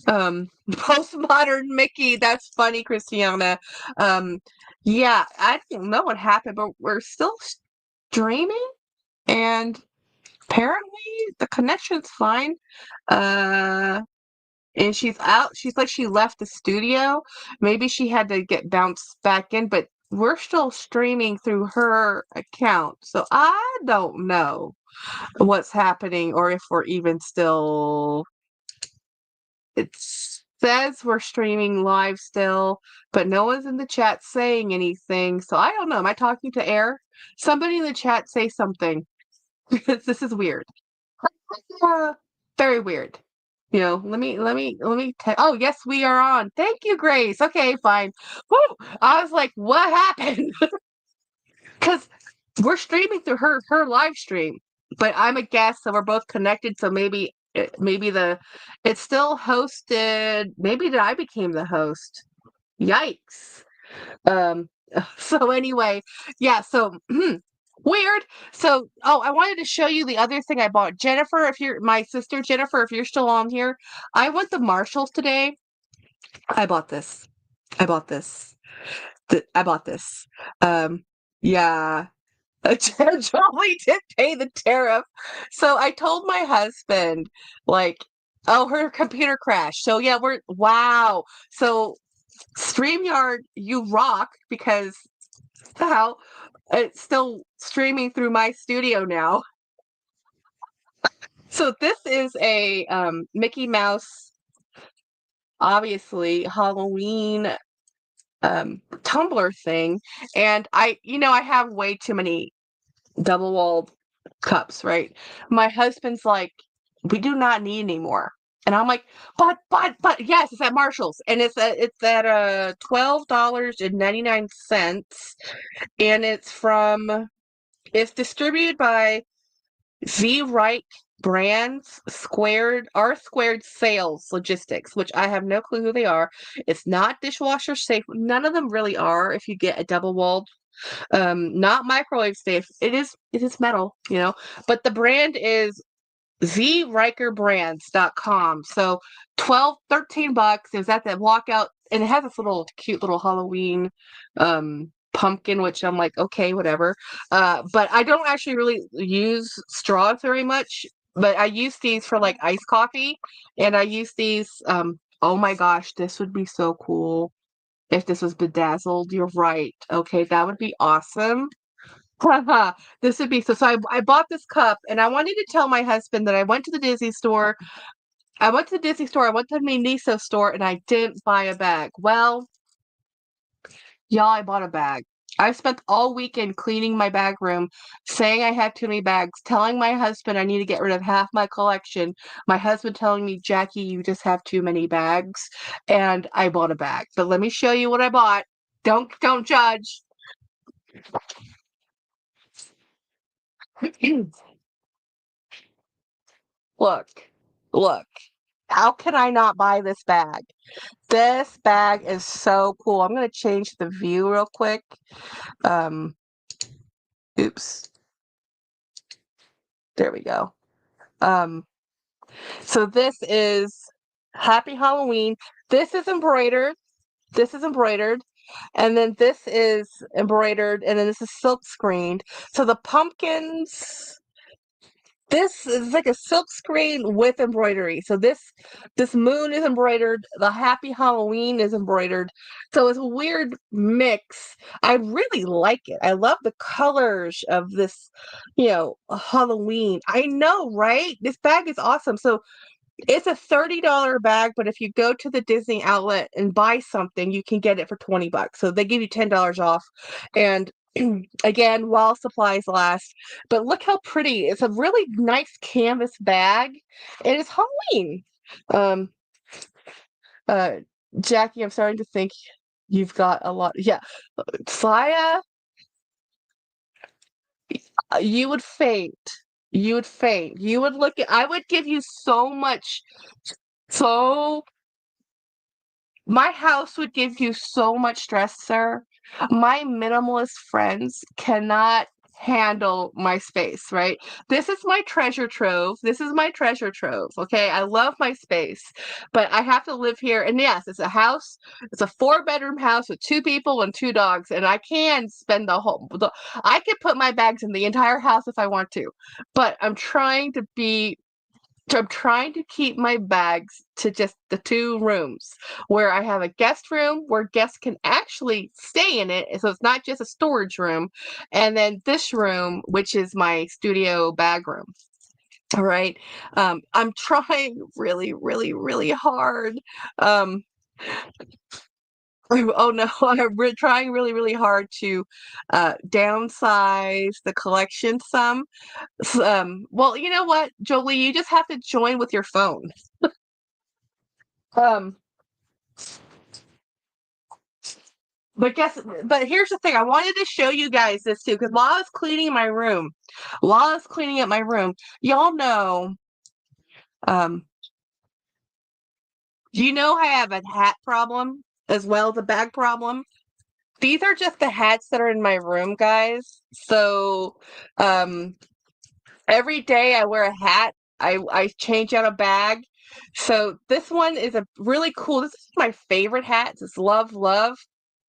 Postmodern Mickey. That's funny, Christiana. Um, yeah, I don't know what happened, but we're still streaming and apparently the connection's fine. Uh, and she's out. She's like she left the studio. Maybe she had to get bounced back in, but we're still streaming through her account. So I don't know what's happening or if we're even still. It says we're streaming live still, but no one's in the chat saying anything. So I don't know. Am I talking to air? Somebody in the chat say something because this is weird. Uh, very weird. Oh, yes, we are on. Thank you, Grace. Okay, fine. Woo! I was like, what happened? Because we're streaming through her live stream, but I'm a guest, so we're both connected. So maybe it's still hosted. Maybe I became the host. Yikes. Um. So anyway, yeah. So weird. So, I wanted to show you the other thing I bought. Jennifer, if you're my sister, Jennifer, if you're still on here, I went to Marshalls today. I bought this. I bought this. I bought this. Um, Yeah. Jolie did pay the tariff. So I told my husband, like, oh, her computer crashed. So yeah, wow. So StreamYard, you rock because how it's still streaming through my studio now. So this is a Mickey Mouse, obviously Halloween tumbler thing, and I have way too many double walled cups, right? My husband's like, we do not need any more. And I'm like, but yes, it's at Marshall's and it's at $12.99 and it's distributed by V Reich Brands Squared R Squared Sales Logistics, which I have no clue who they are. It's not dishwasher safe. None of them really are if you get a double walled not microwave safe. It is metal, but the brand is vricherbrands.com. So 13 bucks. It was at the walkout and it has this little cute little Halloween pumpkin, which I'm like, okay, whatever. But I don't actually really use straws very much, but I use these for like iced coffee, and I use these oh my gosh, this would be so cool if this was bedazzled. You're right. Okay, that would be awesome. Haha, this would be I bought this cup and I wanted to tell my husband that I went to the Disney store. I went to the Disney store, I went to the Miniso store, and I didn't buy a bag. Well, y'all, I bought a bag. I spent all weekend cleaning my bag room, saying I had too many bags, telling my husband I need to get rid of half my collection. My husband telling me, Jackie, you just have too many bags. And I bought a bag. But let me show you what I bought. Don't judge. Look, look. How can I not buy this bag? This bag is so cool. I'm gonna change the view real quick. Um, oops. There we go. Um, so this is Happy Halloween. This is embroidered. This is embroidered. And then this is embroidered. And then this is silk screened. So the pumpkins. This is like a silk screen with embroidery. So this moon is embroidered. The Happy Halloween is embroidered. So it's a weird mix. I really like it. I love the colors of this, Halloween. I know, right? This bag is awesome. So it's a $30 bag, but if you go to the Disney outlet and buy something, you can get it for 20 bucks. So they give you $10 off. And again, while supplies last. But look how pretty. It's a really nice canvas bag. And it's Halloween. Um uh Jackie, I'm starting to think you've got a lot. Yeah. Saya, you would faint. You would faint. You would I would give you so my house would give you so much stress, sir. My minimalist friends cannot handle my space, right? This is my treasure trove. This is my treasure trove. Okay. I love my space, but I have to live here. And yes, it's a house. It's a 4-bedroom house with 2 people and 2 dogs. And I can spend I could put my bags in the entire house if I want to, but I'm trying to keep my bags to just the 2 rooms where I have a guest room where guests can actually stay in it. So it's not just a storage room. And then this room, which is my studio bag room. All right. I'm trying really, really, really hard. Um, oh no, I'm trying really, really hard to downsize the collection some. Well, you know what, Jolie, you just have to join with your phone. Um, but here's the thing. I wanted to show you guys this too, because while I was cleaning up my room, y'all know, um, do you know I have a hat problem as well as a bag problem? These are just the hats that are in my room, guys. So, um, every day I wear a hat. I change out a bag. So this one is a really cool. This is my favorite hat. It's Love Love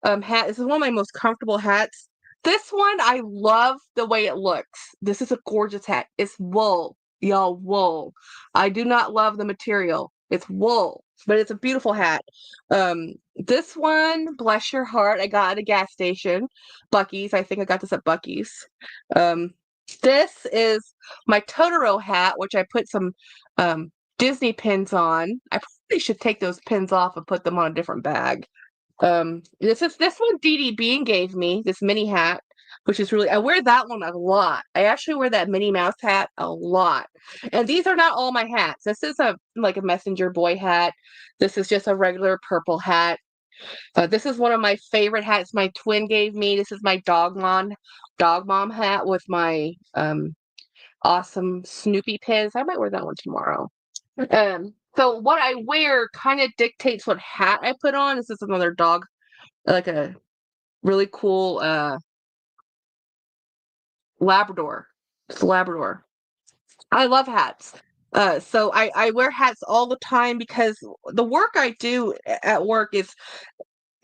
hat. This is one of my most comfortable hats. This one, I love the way it looks. This is a gorgeous hat. It's wool, y'all, wool. I do not love the material. It's wool, but it's a beautiful hat. This one, bless your heart, I got at a gas station, Bucky's. I think I got this at Bucky's. Um, this is my Totoro hat, which I put some Disney pins on. I probably should take those pins off and put them on a different bag. This one Dee Dee Bean gave me, this mini hat, which is really, I wear that one a lot. I actually wear that Minnie Mouse hat a lot. And these are not all my hats. This is like a messenger boy hat. This is just a regular purple hat. This is one of my favorite hats my twin gave me. This is my dog mom hat with my awesome Snoopy pins. I might wear that one tomorrow. So what I wear kind of dictates what hat I put on. This is another dog, like a really cool Labrador. It's a Labrador. I love hats. So I wear hats all the time because the work I do at work it's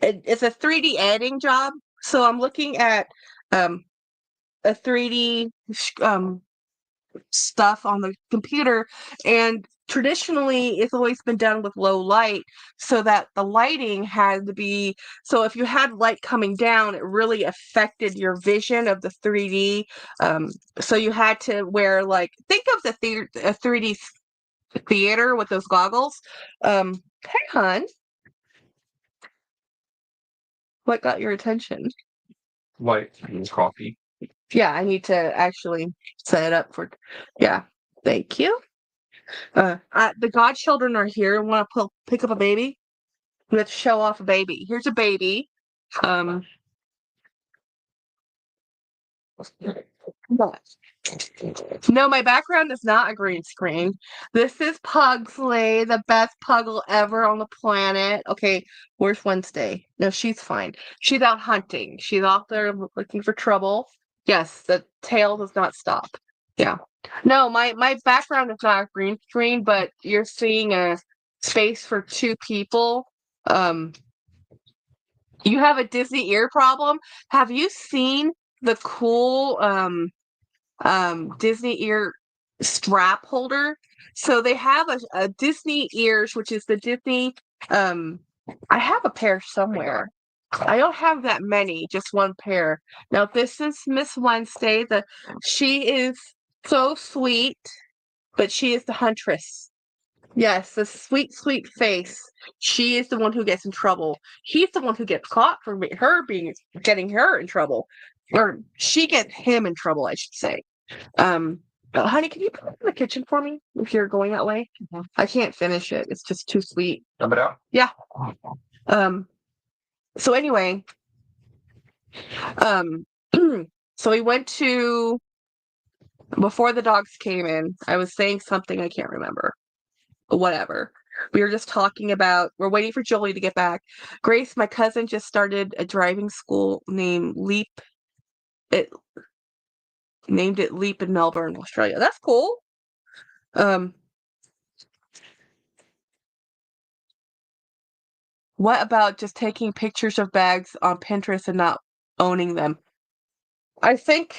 a 3D editing job. So I'm looking at a 3D stuff on the computer, and traditionally it's always been done with low light, so that the lighting had to be, so if you had light coming down, it really affected your vision of the 3D. So you had to wear, like, think of a 3D theater with those goggles. Hey hon, what got your attention? Light and coffee. Yeah, I need to actually set it up for, yeah, thank you. The godchildren are here. Want to pick up a baby? Let's show off a baby. Here's a baby. Come on. No, my background is not a green screen. This is Pugsley, the best puggle ever on the planet. Okay, where's Wednesday? No, she's fine. She's out hunting. She's out there looking for trouble. Yes, the tail does not stop. Yeah. No, my background is not a green screen, but you're seeing a space for two people. You have a Disney ear problem. Have you seen the cool Disney ear strap holder? So they have a Disney ears, which is the Disney I have a pair somewhere. I don't have that many, just one pair. Now this is Miss Wednesday. She is so sweet, but she is the huntress. Yes, the sweet, sweet face. She is the one who gets in trouble. He's the one who gets caught for getting her in trouble, or she gets him in trouble, I should say. Honey, can you put it in the kitchen for me if you're going that way? I can't finish it. It's just too sweet. Dump it out. Yeah. So anyway, so we went to, before the dogs came in, I was saying something I can't remember. Whatever. We were just talking about, we're waiting for Jolee to get back. Grace, my cousin, just started a driving school named Leap. It named it Leap in Melbourne, Australia. That's cool. What about just taking pictures of bags on Pinterest and not owning them? I think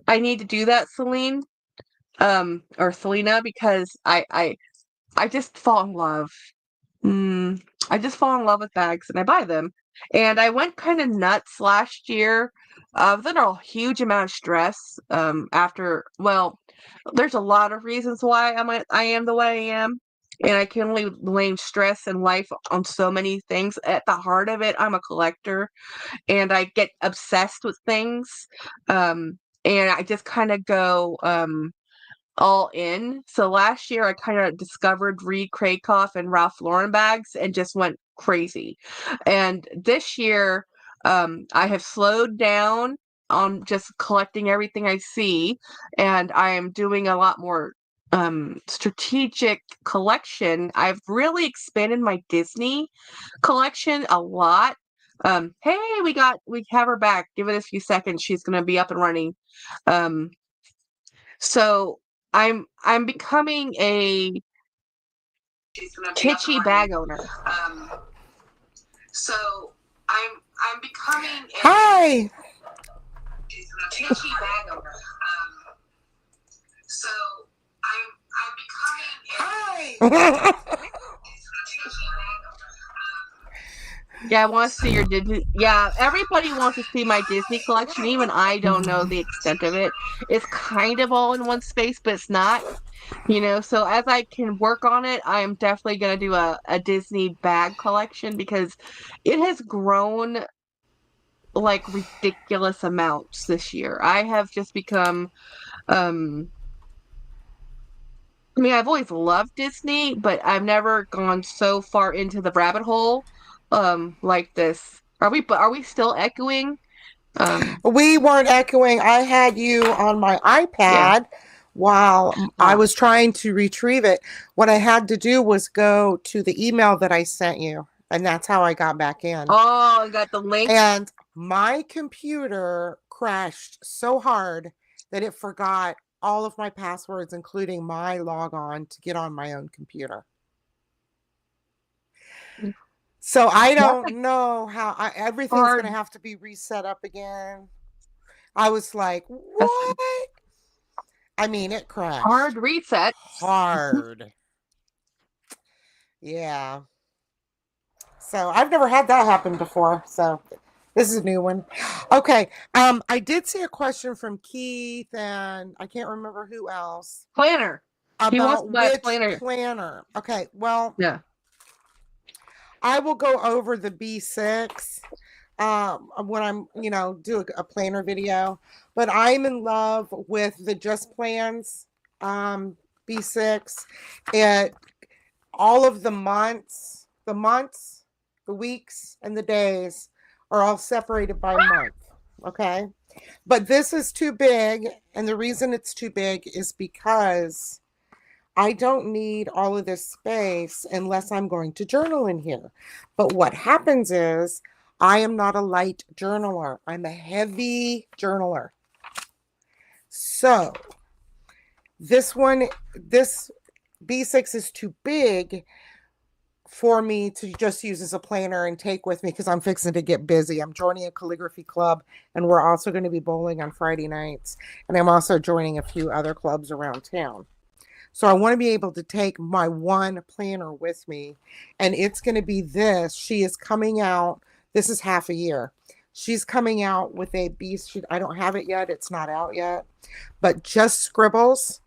I need to do that, Celine, or Selena, because I just fall in love. I just fall in love with bags and I buy them. And I went kind of nuts last year. Under a huge amount of stress. After, well, there's a lot of reasons why I am the way I am. And I can only blame stress and life on so many things. At the heart of it, I'm a collector and I get obsessed with things. And I just kind of go all in. So last year I kind of discovered Reed Krakoff and Ralph Lauren bags and just went crazy. And this year I have slowed down on just collecting everything I see, and I am doing a lot more strategic collection. I've really expanded my Disney collection a lot. Hey, we have her back. Give it a few seconds. She's gonna be up and running. So I'm becoming a kitschy bag owner. So I'm becoming a Hi. Teachy bag over. So I'm becoming. Hi. Yeah, I want to see your Disney. Yeah, everybody wants to see my Disney collection. Even I don't know the extent of it. It's kind of all in one space, but it's not. So as I can work on it, I am definitely going to do a Disney bag collection because it has grown like ridiculous amounts this year. I have just become, I mean, I've always loved Disney, but I've never gone so far into the rabbit hole, like this. Are we still echoing? We weren't echoing. I had you on my Yeah. iPad while I Ah. was trying to retrieve it. What I had to do was go to the email that I sent you, and that's how I got back in. Oh, I got the link. And my computer crashed so hard that it forgot all of my passwords, including my logon to get on my own computer. So I That's don't know how everything's going to hard. have to be reset up again. I was like, That's what? I mean, it hard crashed reset. hard. Yeah. So I've never had that happen before. So this is a new one. Okay. I did see a question from Keith and I can't remember who else Planner. He wants to about buy a which planner. planner. Okay. Well, Yeah. I will go over the B6 when I'm, do a planner video, but I'm in love with the Just Plans B6. It all of the weeks, and the days are all separated by month. Okay. But this is too big. And the reason it's too big is because I don't need all of this space unless I'm going to journal in here. But what happens is I am not a light journaler, I'm a heavy journaler. So this B6 is too big for me to just use as a planner and take with me because I'm fixing to get busy. I'm joining a calligraphy club and we're also going to be bowling on Friday nights. And I'm also joining a few other clubs around town. So I want to be able to take my one planner with me. And it's going to be this. She is coming out. This is half a year. She's coming out with a beast. I don't have it yet. It's not out yet. But just scribbles.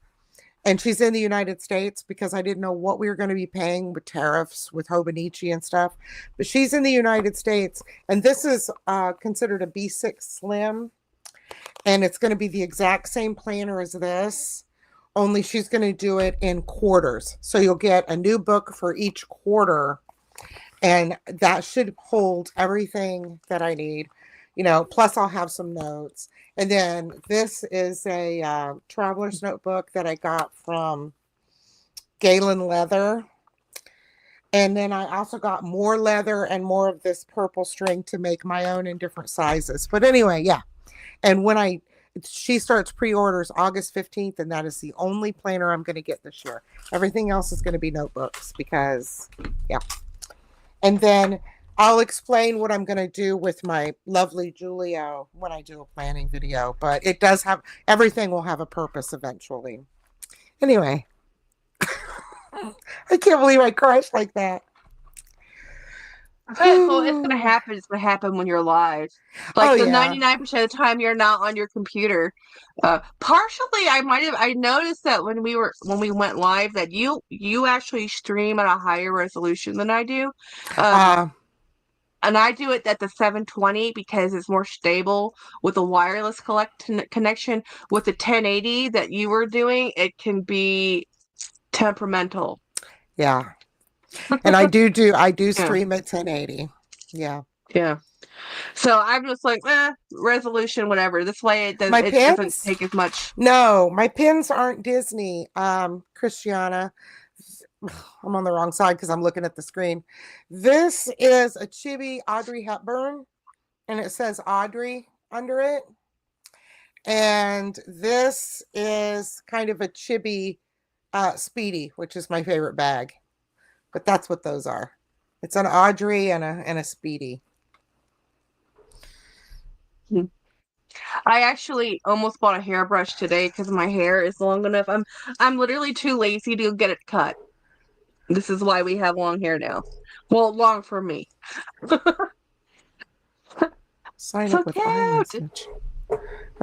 And she's in the United States because I didn't know what we were going to be paying with tariffs with Hobonichi and stuff. But she's in the United States. And this is considered a B6 Slim. And it's going to be the exact same planner as this, only she's going to do it in quarters. So you'll get a new book for each quarter. And that should hold everything that I need, plus I'll have some notes. And then this is a traveler's notebook that I got from Galen Leather. And then I also got more leather and more of this purple string to make my own in different sizes. But anyway, yeah. And she starts pre-orders August 15th, and that is the only planner I'm going to get this year. Everything else is going to be notebooks because, yeah. And then I'll explain what I'm going to do with my lovely Julio when I do a planning video. But everything will have a purpose eventually. Anyway, I can't believe I crashed like that. Well, it's gonna happen. It's gonna happen when you're live. Like the 99% of the time you're not on your computer. Partially, I noticed that when we went live that you actually stream at a higher resolution than I do. And I do it at the 720 because it's more stable with a wireless connection. With the 1080 that you were doing, it can be temperamental. Yeah. And I do stream at 1080. Yeah. Yeah. So I'm just like, resolution, whatever. This way it doesn't take as much. No, my pins aren't Disney. Christiana. I'm on the wrong side because I'm looking at the screen. This is a chibi Audrey Hepburn, and it says Audrey under it. And this is kind of a chibi Speedy, which is my favorite bag. But that's what those are. It's an Audrey and a Speedy. I actually almost bought a hairbrush today because my hair is long enough. I'm literally too lazy to get it cut. This is why we have long hair now. Well, long for me. Sign So up with cute. iMessage.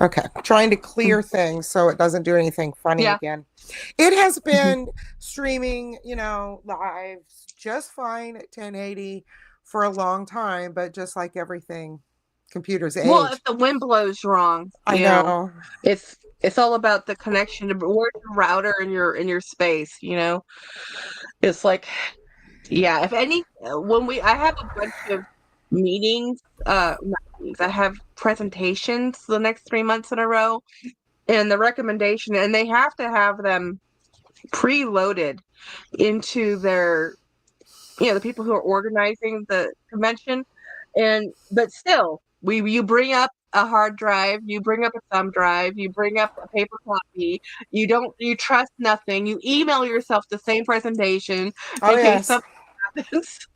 Okay, trying to clear things so it doesn't do anything funny Yeah. again. It has been streaming, live just fine at 1080 for a long time, but just like everything, computers Well, if age. the wind blows wrong, I know. it's all about the connection to where's your router in your space. It's like, yeah. If any, I have a bunch of meetings, not meetings, I have presentations the next 3 months in a row, and the recommendation, and they have to have them preloaded into their, the people who are organizing the convention. But still, you bring up a hard drive, you bring up a thumb drive, you bring up a paper copy. You trust nothing. You email yourself the same presentation Oh, in case yes. something happens.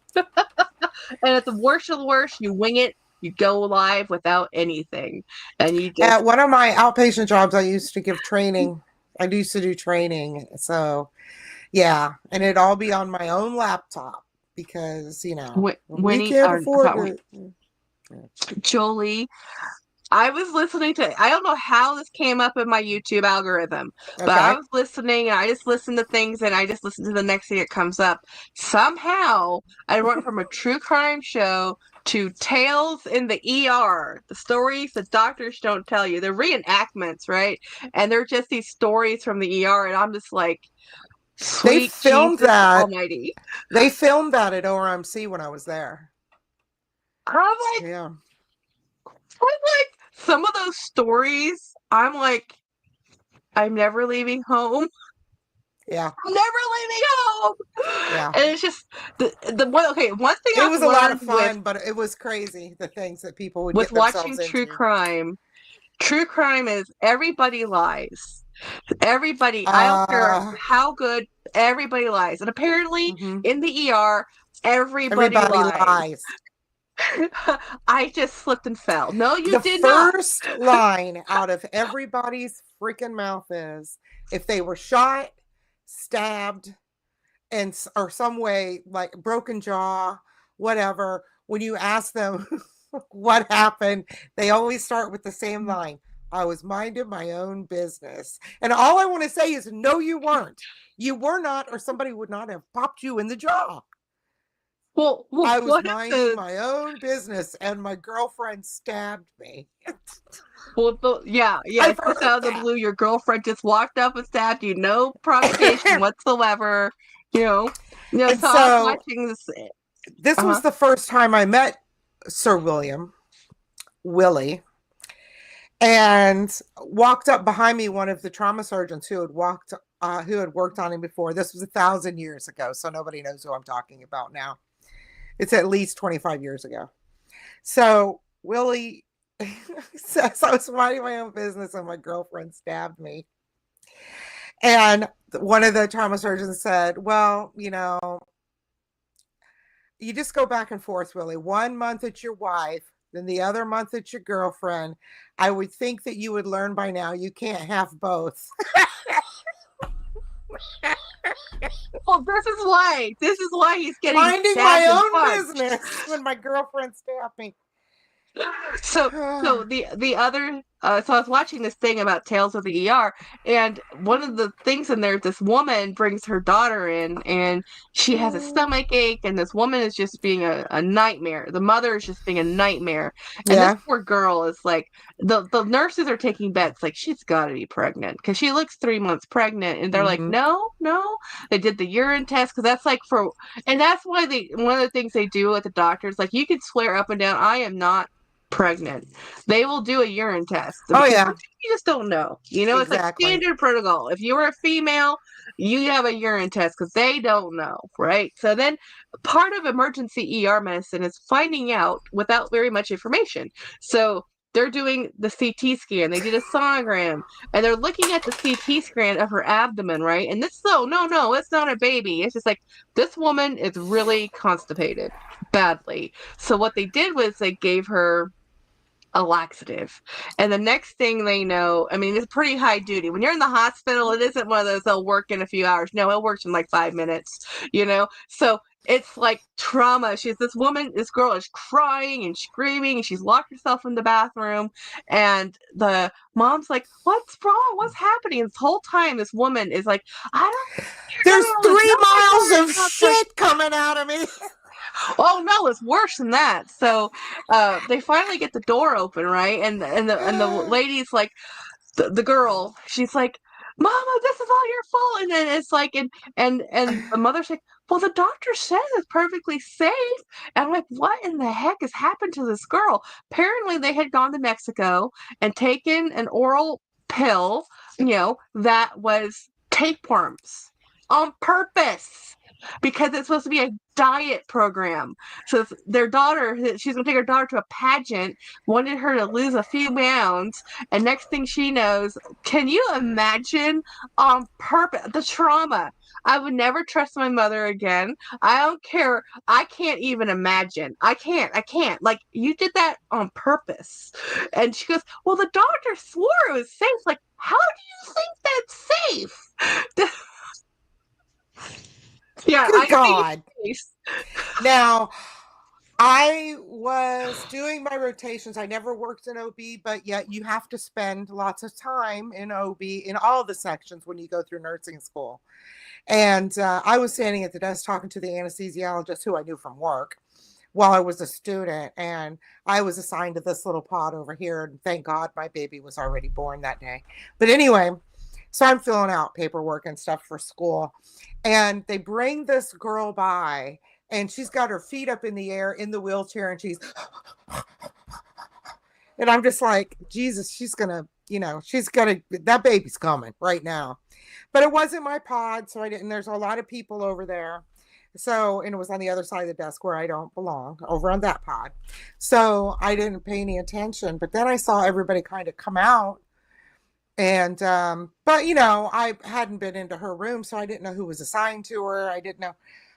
And at the worst of the worst, you wing it. You go live without anything, and you just At one of my outpatient jobs, I used to give training. I used to do training. So, yeah. And it'd all be on my own laptop because, we Winnie, can't or afford not it. Jolie. I was listening to, I don't know how this came up in my YouTube algorithm, but I Okay. was listening and I just listened to things and I just listened to the next thing that comes up. Somehow I went from a true crime show to Tales in the ER, the stories that doctors don't tell you. They're reenactments, right? And they're just these stories from the ER, and I'm just like, They sweet filmed Jesus that. Almighty. They filmed that at ORMC when I was there. I'm like, Yeah. some of those stories, I'm like, I'm never leaving home. Yeah. I'm never leaving home. Yeah. And it's just the one. Okay, one thing It I've was a lot learned of fun, but it was crazy the things that people would with get themselves watching true into. crime, true crime is everybody lies. Everybody, I don't care Uh, how good, everybody lies. And apparently mhm. in the ER, everybody Everybody lies. lies. I just slipped and fell. No, you The did not. first line out of everybody's freaking mouth is if they were shot, stabbed, and or some way like broken jaw, whatever. When you ask them what happened, they always start with the same line. I was minding my own business. And all I want to say is, no, you weren't. You were not, or somebody would not have popped you in the jaw. Well, I was what if minding my own business and my girlfriend stabbed me. yeah, I've just heard out of the that. blue, your girlfriend just walked up and stabbed you, no provocation whatsoever. You know, And So I was so watching this. this Uh huh. was the first time I met Sir Willie, and walked up behind me one of the trauma surgeons who had worked on him before. This was 1,000 years ago, so nobody knows who I'm talking about now. It's at least 25 years ago. So Willie says I was minding my own business and my girlfriend stabbed me. And one of the trauma surgeons said, well, you just go back and forth, Willie. 1 month it's your wife, then the other month it's your girlfriend. I would think that you would learn by now you can't have both. Well, this is why he's getting Minding my stabbed and own punched. business when my girlfriend stabbed me. So the other so I was watching this thing about Tales of the ER, and one of the things in there, this woman brings her daughter in, and she has a stomach ache, and this woman is just being a nightmare. The mother is just being a nightmare, and this Yeah. poor girl is like, the nurses are taking bets like she's got to be pregnant because she looks 3 months pregnant, and they're like, Mm-hmm. no, no. They did the urine test because that's like and that's why one of the things they do at the doctors, like, you can swear up and down, I am not pregnant. They will do a urine test Oh, because yeah. sometimes you just don't know. It's like Exactly. standard protocol. If you're a female, you have a urine test because they don't know, right? So then part of emergency ER medicine is finding out without very much information. So they're doing the CT scan. They did a sonogram, and they're looking at the CT scan of her abdomen, right? And no, it's not a baby. It's just like, this woman is really constipated badly. So what they did was they gave her a laxative. And the next thing they know, I mean, it's pretty high duty. When you're in the hospital, it isn't one of those they'll work in a few hours. No, it works in like 5 minutes, you know? So it's like trauma. This girl is crying and screaming, and she's locked herself in the bathroom. And the mom's like, "What's wrong? What's happening?" And this whole time, this woman is like, "I don't There's know. 3 miles of shit coming out of me. Oh no, it's worse than that. So they finally get the door open, right? And the lady's like, the girl, she's like, "Mama, this is all your fault." And then it's like, and the mother's like, "Well, the doctor says it's perfectly safe." And I'm like, "What in the heck has happened to this girl?" Apparently, they had gone to Mexico and taken an oral pill, that was tapeworms on purpose because it's supposed to be a diet program. So their daughter, she's going to take her daughter to a pageant, wanted her to lose a few pounds, and next thing she knows, can you imagine, on purpose, the trauma? I would never trust my mother again. I don't care. I can't even imagine. I can't. Like, you did that on purpose. And she goes, "Well, the doctor swore it was safe." Like, how do you think that's safe? Yeah, Good God. Now, I was doing my rotations. I never worked in OB, but yet you have to spend lots of time in OB in all the sections when you go through nursing school. And I was standing at the desk talking to the anesthesiologist who I knew from work while I was a student. And I was assigned to this little pod over here. And thank God my baby was already born that day. But anyway, so I'm filling out paperwork and stuff for school. And they bring this girl by, and she's got her feet up in the air in the wheelchair, and and I'm just like, Jesus, that baby's coming right now. But it wasn't my pod, so I didn't. There's a lot of people over there. So, and it was on the other side of the desk where I don't belong, over on that pod. So I didn't pay any attention. But then I saw everybody kind of come out. And, but I hadn't been into her room, so I didn't know who was assigned to her. I didn't know.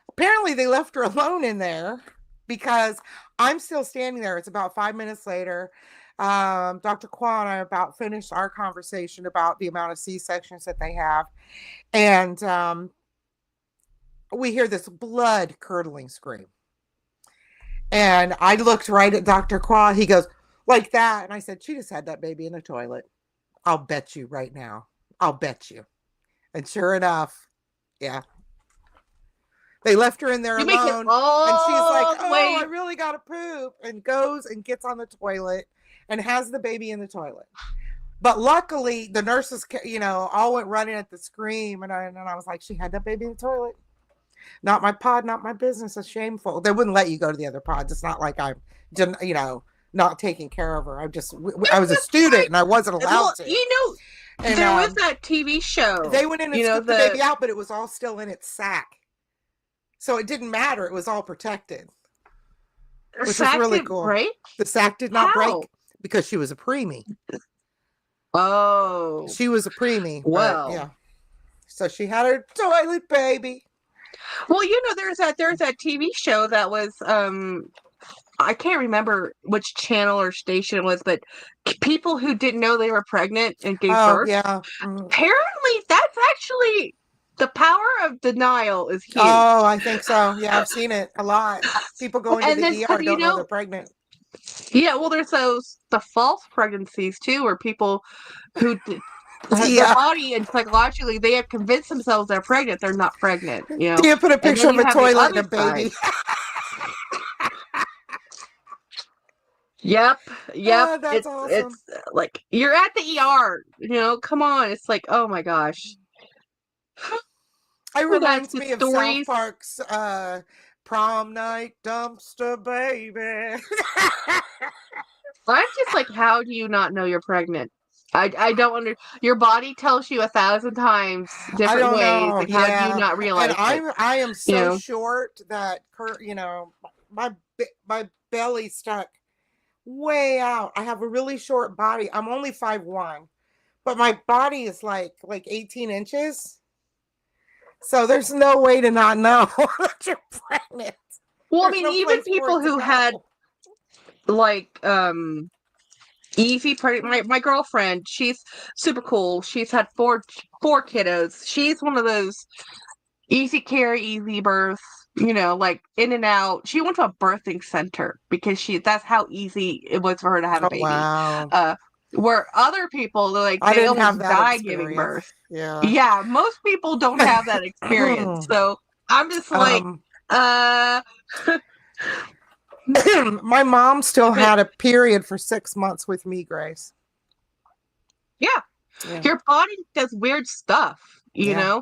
Apparently they left her alone in there because I'm still standing there. It's about 5 minutes later. Dr. Kwan and I about finished our conversation about the amount of C-sections that they have. And we hear this blood curdling scream. And I looked right at Dr. Kwan. He goes, like that. And I said, she just had that baby in the toilet. I'll bet you right now. I'll bet you. And sure enough, yeah. They left her in there alone. And she's like, "Oh, I really got to poop." And goes and gets on the toilet and has the baby in the toilet. But luckily, the nurses, all went running at the scream. And I was like, she had that baby in the toilet. Not my pod, not my business. It's shameful. They wouldn't let you go to the other pods. It's not like I'm, not taking care of her. I was a student and I wasn't allowed to. And, there was that TV show. They went in and scooped the baby out, but it was all still in its sack. So it didn't matter. It was all protected. Which was really cool. Break? The sack did not break because she was a preemie. Oh. She was a preemie. Well. Yeah. So she had her toilet baby. Well, there's that TV show that was I can't remember which channel or station it was, but people who didn't know they were pregnant and gave birth. Yeah. Apparently, that's actually the power of denial is huge. Oh, I think so. Yeah, I've seen it a lot. People go into the ER don't know they're pregnant. Yeah, well, there's the false pregnancies too, where people who their body and psychologically they have convinced themselves they're pregnant. They're not pregnant. You put a picture of a toilet and a baby. Yep. Oh, that's awesome. It's like you're at the ER. Come on. It's like, oh my gosh. It reminds me of South Park's prom night dumpster baby. I'm just like, how do you not know you're pregnant? I don't your body tells you 1,000 times different ways. Like, how do you not realize and I am so short that my belly stuck way out. I have a really short body. I'm only 5'1", but my body is like 18 inches. So there's no way to not know that you're pregnant. Well, I mean, even people who had like Easy, pretty. My girlfriend, she's super cool. She's had four kiddos. She's one of those easy carry, easy birth. Like in and out. She went to a birthing center because that's how easy it was for her to have a Oh, baby. wow. Where other people, like I they didn't almost have that die giving experience. birth. Yeah. Yeah, most people don't have that experience. So I'm just like, uh, My mom still but had a period for 6 months with me, Grace. yeah. Yeah. Your body does weird stuff, Yeah.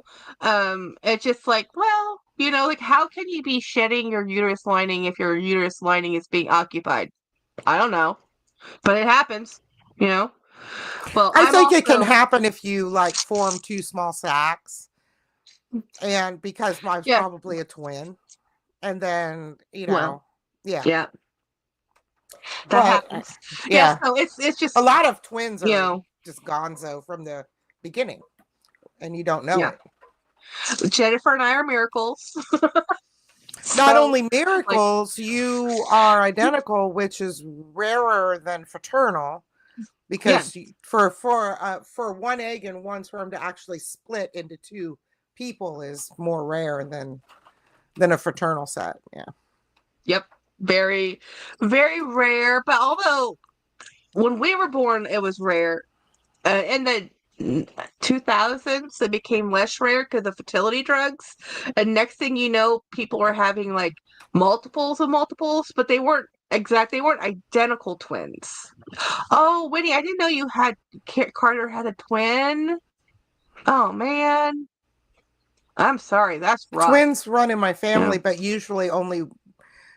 it's just like, well, like how can you be shedding your uterus lining if your uterus lining is being occupied? I don't know, but it happens, well, I I'm think it can also, happen if you like form two small sacs. And because mine's yeah, probably a twin. And then, well, yeah. yeah, that But happens. Yeah, yeah, so it's a just, lot of twins you are know just gonzo from the beginning and you don't know yeah, it. Jennifer and I are miracles. Not So only like, miracles, you are identical, which is rarer than fraternal yeah, because for one egg and one sperm to actually split into two people is more rare than a fraternal set. Yeah. yep, very, very rare. But although when we were born, it was rare. In the 2000s, it became less rare because of fertility drugs. And next thing you know, people are having like multiples of multiples, but they weren't identical twins. Oh, Winnie, I didn't know you had Carter had a twin. Oh man, I'm sorry, that's rough. Twins run in my Yeah, family, but usually only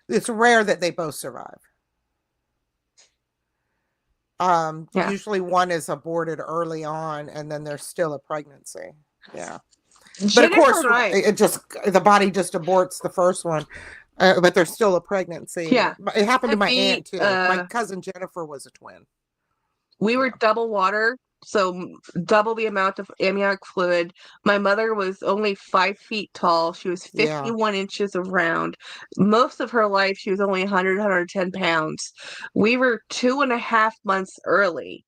it's rare that they both survive. yeah. Usually one is aborted early on and then there's still a pregnancy. Yeah. But of Jennifer course, and I, it just the body just aborts the first one, but there's still a pregnancy. yeah, It happened to to my be, aunt too. My cousin Jennifer was a twin. we were Yeah, double water, so double the amount of amniotic fluid. My mother was only 5 feet tall. She was yeah. 51 inches around. Most of her life, she was only 100, 110 pounds. We were 2.5 months early.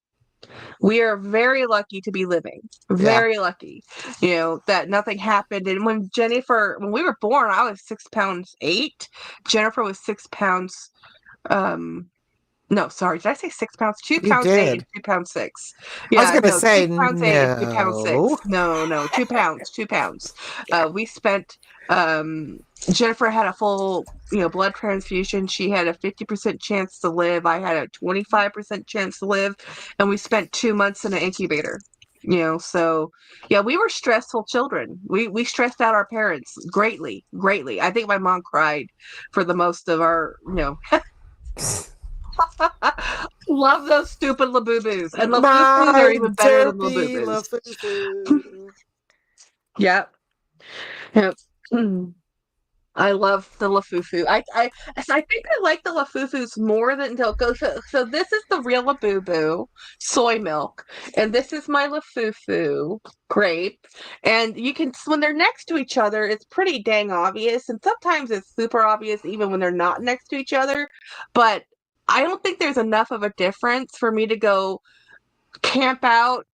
We are very lucky to be living. Yeah. Very lucky, that nothing happened. And when we were born, I was 6 pounds 8. Jennifer was 6 pounds. No, sorry. Did I say 6 pounds? Two You pounds eight and did. 2 pounds 6. I was Yeah, gonna no, say 2 pounds 8 and 2 pounds 6. no. No, no, 2 pounds, 2 pounds. Yeah. We spent. Jennifer had a full, blood transfusion. She had a 50% chance to live. I had a 25% chance to live, and we spent 2 months in an incubator. So yeah, we were stressful children. We stressed out our parents greatly, greatly. I think my mom cried for the most of our, Love those stupid Labubus. And Lafufus are My even better than derpy Labubus. lafufu. Yep. Yep. Mm. I love the Lafufu. I think I like the Lafufus more than Doko. So this is the real Labubu, soy milk, and this is my Lafufu grape. And you can, when they're next to each other, it's pretty dang obvious, and sometimes it's super obvious even when they're not next to each other. But I don't think there's enough of a difference for me to go camp out.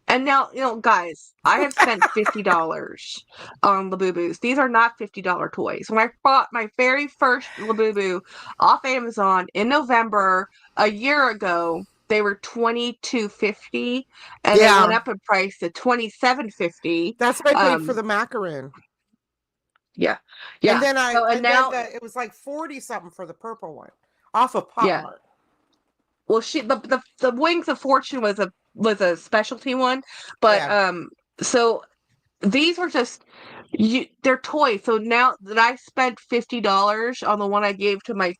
And now, guys, I have spent $50 on Labubus. These are not $50 toys. When I bought my very first Labubu off Amazon in November a year ago, they were $22.50, and they went Yeah, up in price to $27.50. that's what I paid for the macaroon. Yeah, And yeah. then So and now, it was like 40 something for the purple one off of Pop yeah. Mart. Well, the Wings of Fortune was a specialty one, but Yeah. so these were just they're toys. So now that I spent $50 on the one I gave to my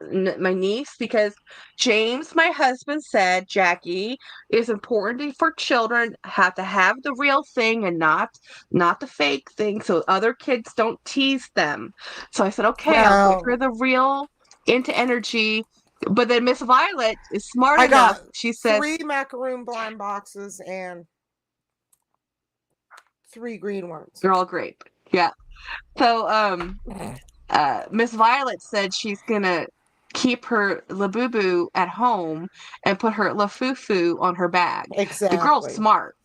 niece, because James, my husband, said, Jackie, it's important for children have to have the real thing and not the fake thing, so other kids don't tease them. So I said, okay, I'll give her Well, the real into energy. But then Miss Violet is smart I enough. got She says, 3 macaroon blind boxes and 3 green ones. they're all grape. Yeah. So Miss Violet said she's gonna keep her Labubu at home and put her Lafufu on her bag. The girl's Exactly. smart.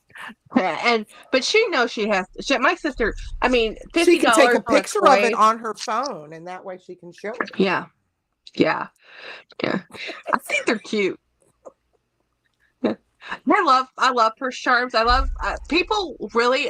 But she knows my sister, I mean, She can take $50 a on a picture of it toy. on her phone, and that way she can show it. Yeah. Yeah. Yeah. I think they're cute. I love purse charms. I love people really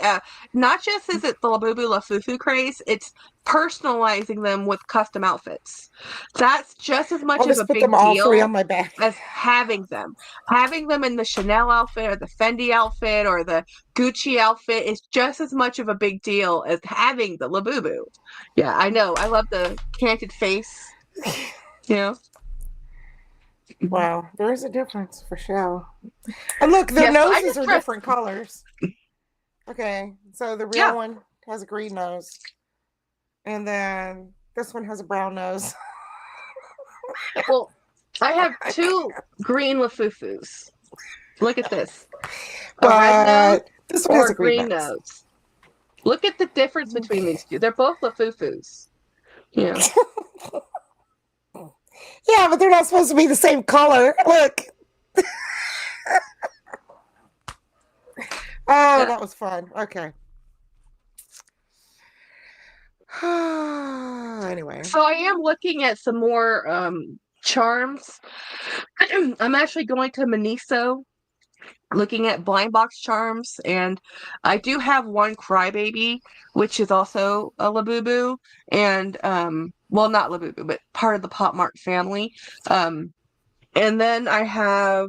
not just is it the Labubu Lafufu craze, it's personalizing them with custom outfits. That's just as I'll much of just a put them big all three on deal my back. as having them. Having them in the Chanel outfit or the Fendi outfit or the Gucci outfit is just as much of a big deal as having the Labubu. Yeah, I know. I love the canted face. You know. Wow, there is a difference for sure. And look, their Yeah, so I noses just are dress. different colors. Okay, so the real Yeah. one has a green nose, and then this one has a brown nose. Well, I have two green Lafufus. Look at this. A red nose But this one or has a a green green nose. nose. Look at the difference between these two. They're both Lafufus. Yeah. Yeah, but they're not supposed to be the same color. Look. Oh, Yeah. that was fun. Okay. Anyway. So I am looking at some more charms. I'm actually going to Miniso looking at blind box charms, and I do have one crybaby, which is also a Labubu, and well, not Labubu, but part of the Pop Mart family. And then I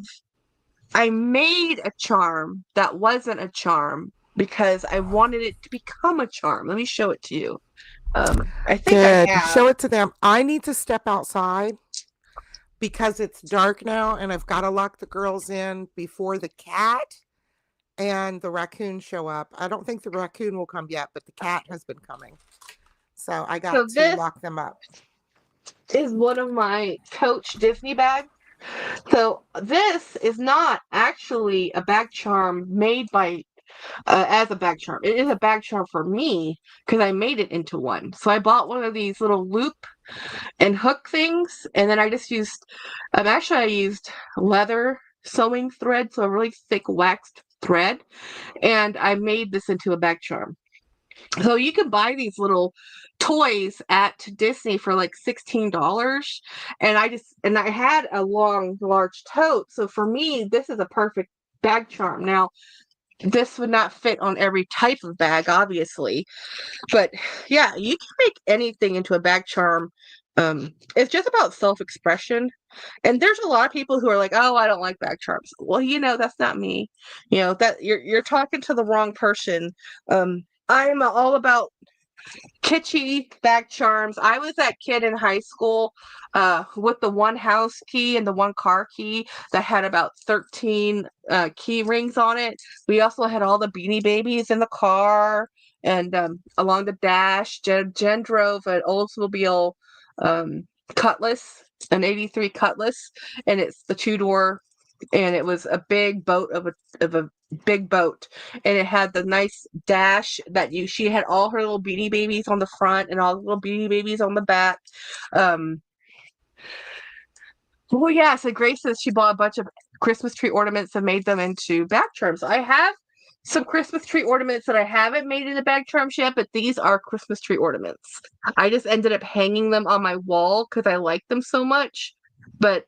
made a charm that wasn't a charm because I wanted it to become a charm. Let me show it to you. I think I Good. have. Show it to them. I need to step outside because it's dark now and I've got to lock the girls in before the cat and the raccoon show up. I don't think the raccoon will come yet, but the cat has been coming. So I So got to this lock them up. is one of my Coach Disney bags. So this is not actually a bag charm made by as a bag charm. It is a bag charm for me because I made it into one. So I bought one of these little loop and hook things, and then I just used. I used leather sewing thread, so a really thick waxed thread, and I made this into a bag charm. So you can buy these little toys at Disney for like $16, and I had a long, large tote. So for me, this is a perfect bag charm. Now, this would not fit on every type of bag, obviously, but yeah, you can make anything into a bag charm. It's just about self-expression, and there's a lot of people who are like, "Oh, I don't like bag charms." Well, that's not me. That you're talking to the wrong person. I'm all about kitschy bag charms. I was that kid in high school with the one house key and the one car key that had about 13 key rings on it. We also had all the Beanie Babies in the car and along the dash. Jen drove an Oldsmobile Cutlass, an 83 Cutlass, and it's the two-door, and it was a big boat of a big boat, and it had the nice dash that she had all her little Beanie Babies on the front and all the little Beanie Babies on the back. Well, yeah, so Grace says she bought a bunch of Christmas tree ornaments and made them into bag charms. I have some Christmas tree ornaments that I haven't made into bag charms yet, but these are Christmas tree ornaments. I just ended up hanging them on my wall because I like them so much. But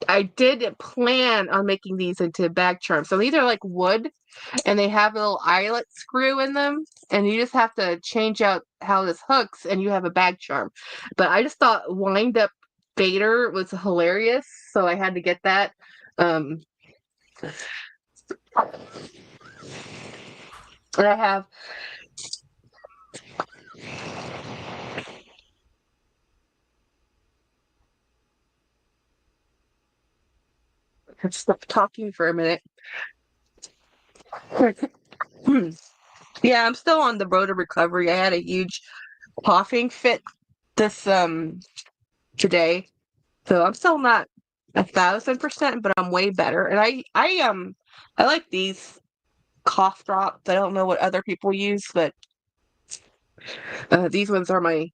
I did plan on making these into bag charms. So these are like wood, and they have a little eyelet screw in them, and you just have to change out how this hooks, and you have a bag charm. But I just thought wind up Vader was hilarious, so I had to get that. And I have stop talking for a minute. Yeah, I'm still on the road to recovery. I had a huge coughing fit this today. So I'm still not 1,000%, but I'm way better. And I like these cough drops. I don't know what other people use, but these ones are my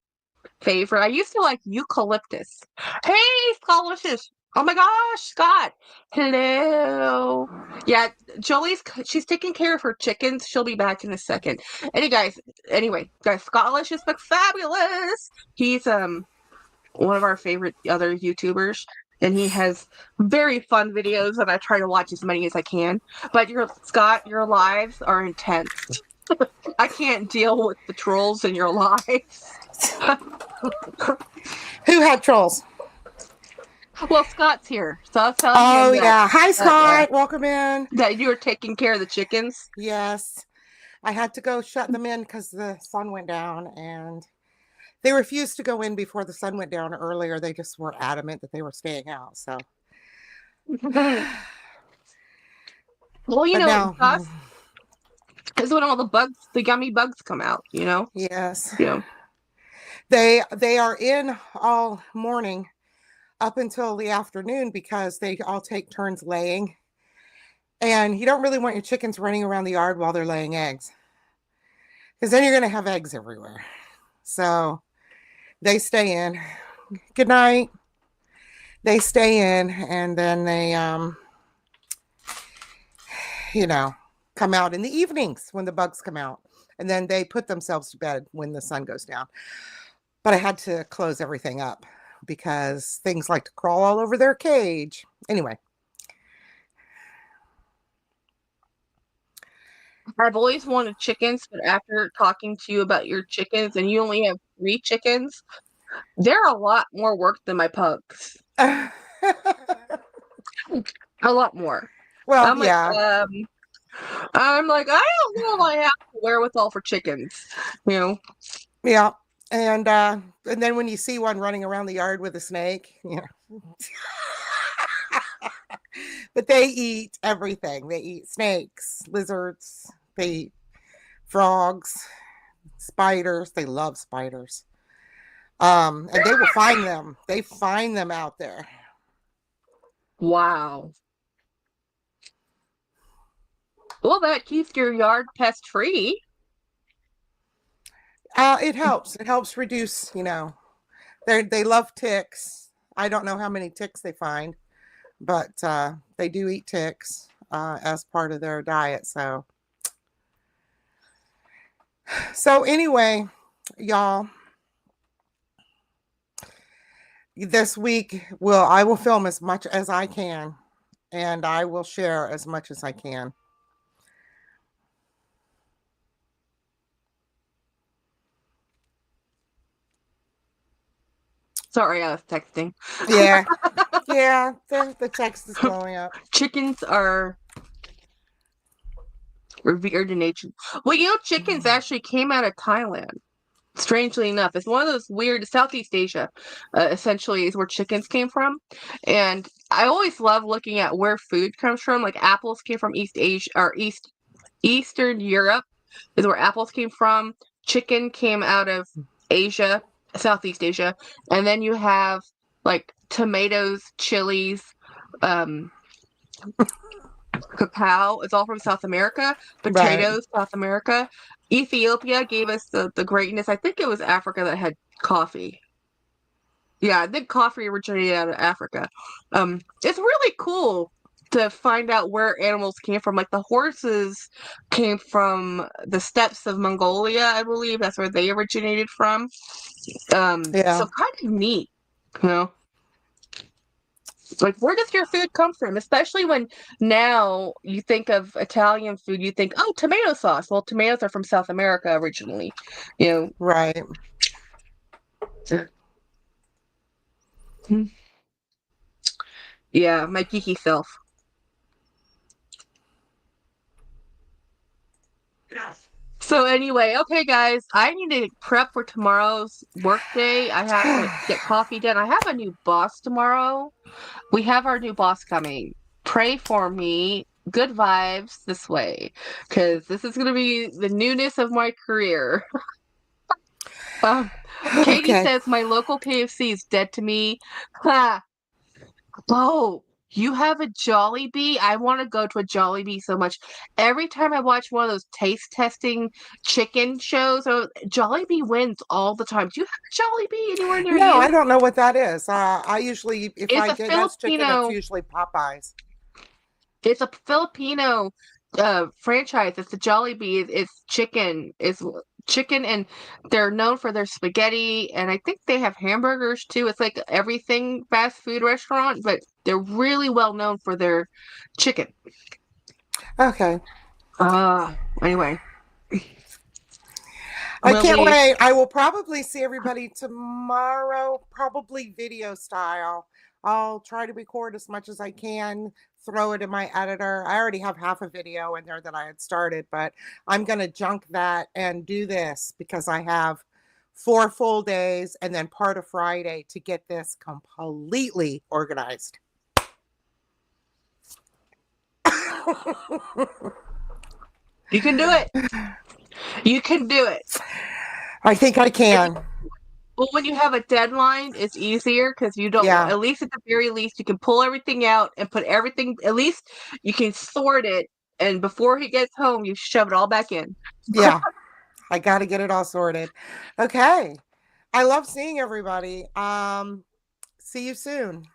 favorite. I used to like eucalyptus. Hey, Scottishes. Oh my gosh, Scott. Hello. Yeah, she's taking care of her chickens. She'll be back in a second. Anyway, guys, Scottish is fabulous. He's one of our favorite other YouTubers, and he has very fun videos, and I try to watch as many as I can. But Scott, your lives are intense. I can't deal with the trolls in your lives. Who had trolls? Well, Scott's here, so I'll tell Oh, him that, yeah. Hi, Scott. Welcome in. that you were taking care of the chickens. Yes. I had to go shut them in because the sun went down, and they refused to go in before the sun went down earlier. They just were adamant that they were staying out. So, Well, but now, dust is when all the yummy bugs come out, yes, Yeah. they are in all morning up until the afternoon because they all take turns laying. And you don't really want your chickens running around the yard while they're laying eggs, because then you're going to have eggs everywhere. So they stay in. Good night. They stay in, and then they, come out in the evenings when the bugs come out. And then they put themselves to bed when the sun goes down. But I had to close everything up because things like to crawl all over their cage. Anyway. I've always wanted chickens, but after talking to you about your chickens, and you only have 3 chickens, they're a lot more work than my pugs. A lot more. Well, I'm like, yeah. I don't know if I have the wherewithal for chickens, Yeah. And then when you see one running around the yard with a snake, but they eat everything. They eat snakes, lizards, they eat frogs, spiders. They love spiders. And they will find them. They find them out there. Wow. Well, that keeps your yard pest free. It helps. It helps reduce, they love ticks. I don't know how many ticks they find, but they do eat ticks as part of their diet. So anyway, y'all, this week I will film as much as I can, and I will share as much as I can. Sorry, I was texting. Yeah. Yeah, the text is blowing up. Chickens are revered in nature. Well, chickens actually came out of Thailand. Strangely enough, it's one of those weird Southeast Asia, essentially, is where chickens came from. And I always love looking at where food comes from. Like apples came from East Asia or Eastern Europe is where apples came from. Chicken came out of Asia, Southeast Asia, and then you have like tomatoes, chilies, cacao is all from South America. Potatoes, right. South America. Ethiopia gave us the greatness. I think it was Africa that had coffee. Yeah, I think coffee originated out of Africa. It's really cool to find out where animals came from. Like the horses came from the steppes of Mongolia, I believe. That's where they originated from. Yeah. So kind of neat, Like, where does your food come from? Especially when now you think of Italian food, you think, oh, tomato sauce. Well, tomatoes are from South America originally, Right. Yeah, my geeky self. So anyway, okay, guys, I need to prep for tomorrow's work day. I have to get coffee done. I have a new boss tomorrow. We have our new boss coming. Pray for me. Good vibes this way, because this is going to be the newness of my career. Katie says my local KFC is dead to me. Ha! Oh, You have a Jollibee? I want to go to a Jollibee so much. Every time I watch one of those taste testing chicken shows, Jollibee wins all the time. Do you have a Jollibee anywhere near No, I you? don't know what that is. I usually, if It's I a get that's chicken, it's Filipino. usually Popeyes. It's a Filipino franchise. It's the Jollibee. It's chicken. It's chicken, and they're known for their spaghetti, and I think they have hamburgers too. It's like everything fast food restaurant, but they're really well known for their chicken. Okay. Anyway, I will can't we? wait. I will probably see everybody tomorrow, probably video style. I'll try to record as much as I can, throw it in my editor. I already have half a video in there that I had started, but I'm going to junk that and do this because I have 4 full days and then part of Friday to get this completely organized. You can do it. You can do it. I think I can. Well, when you have a deadline, it's easier because you don't, Yeah. at least at the very least, you can pull everything out and put everything, at least you can sort it. And before he gets home, you shove it all back in. Yeah. I got to get it all sorted. Okay. I love seeing everybody. See you soon.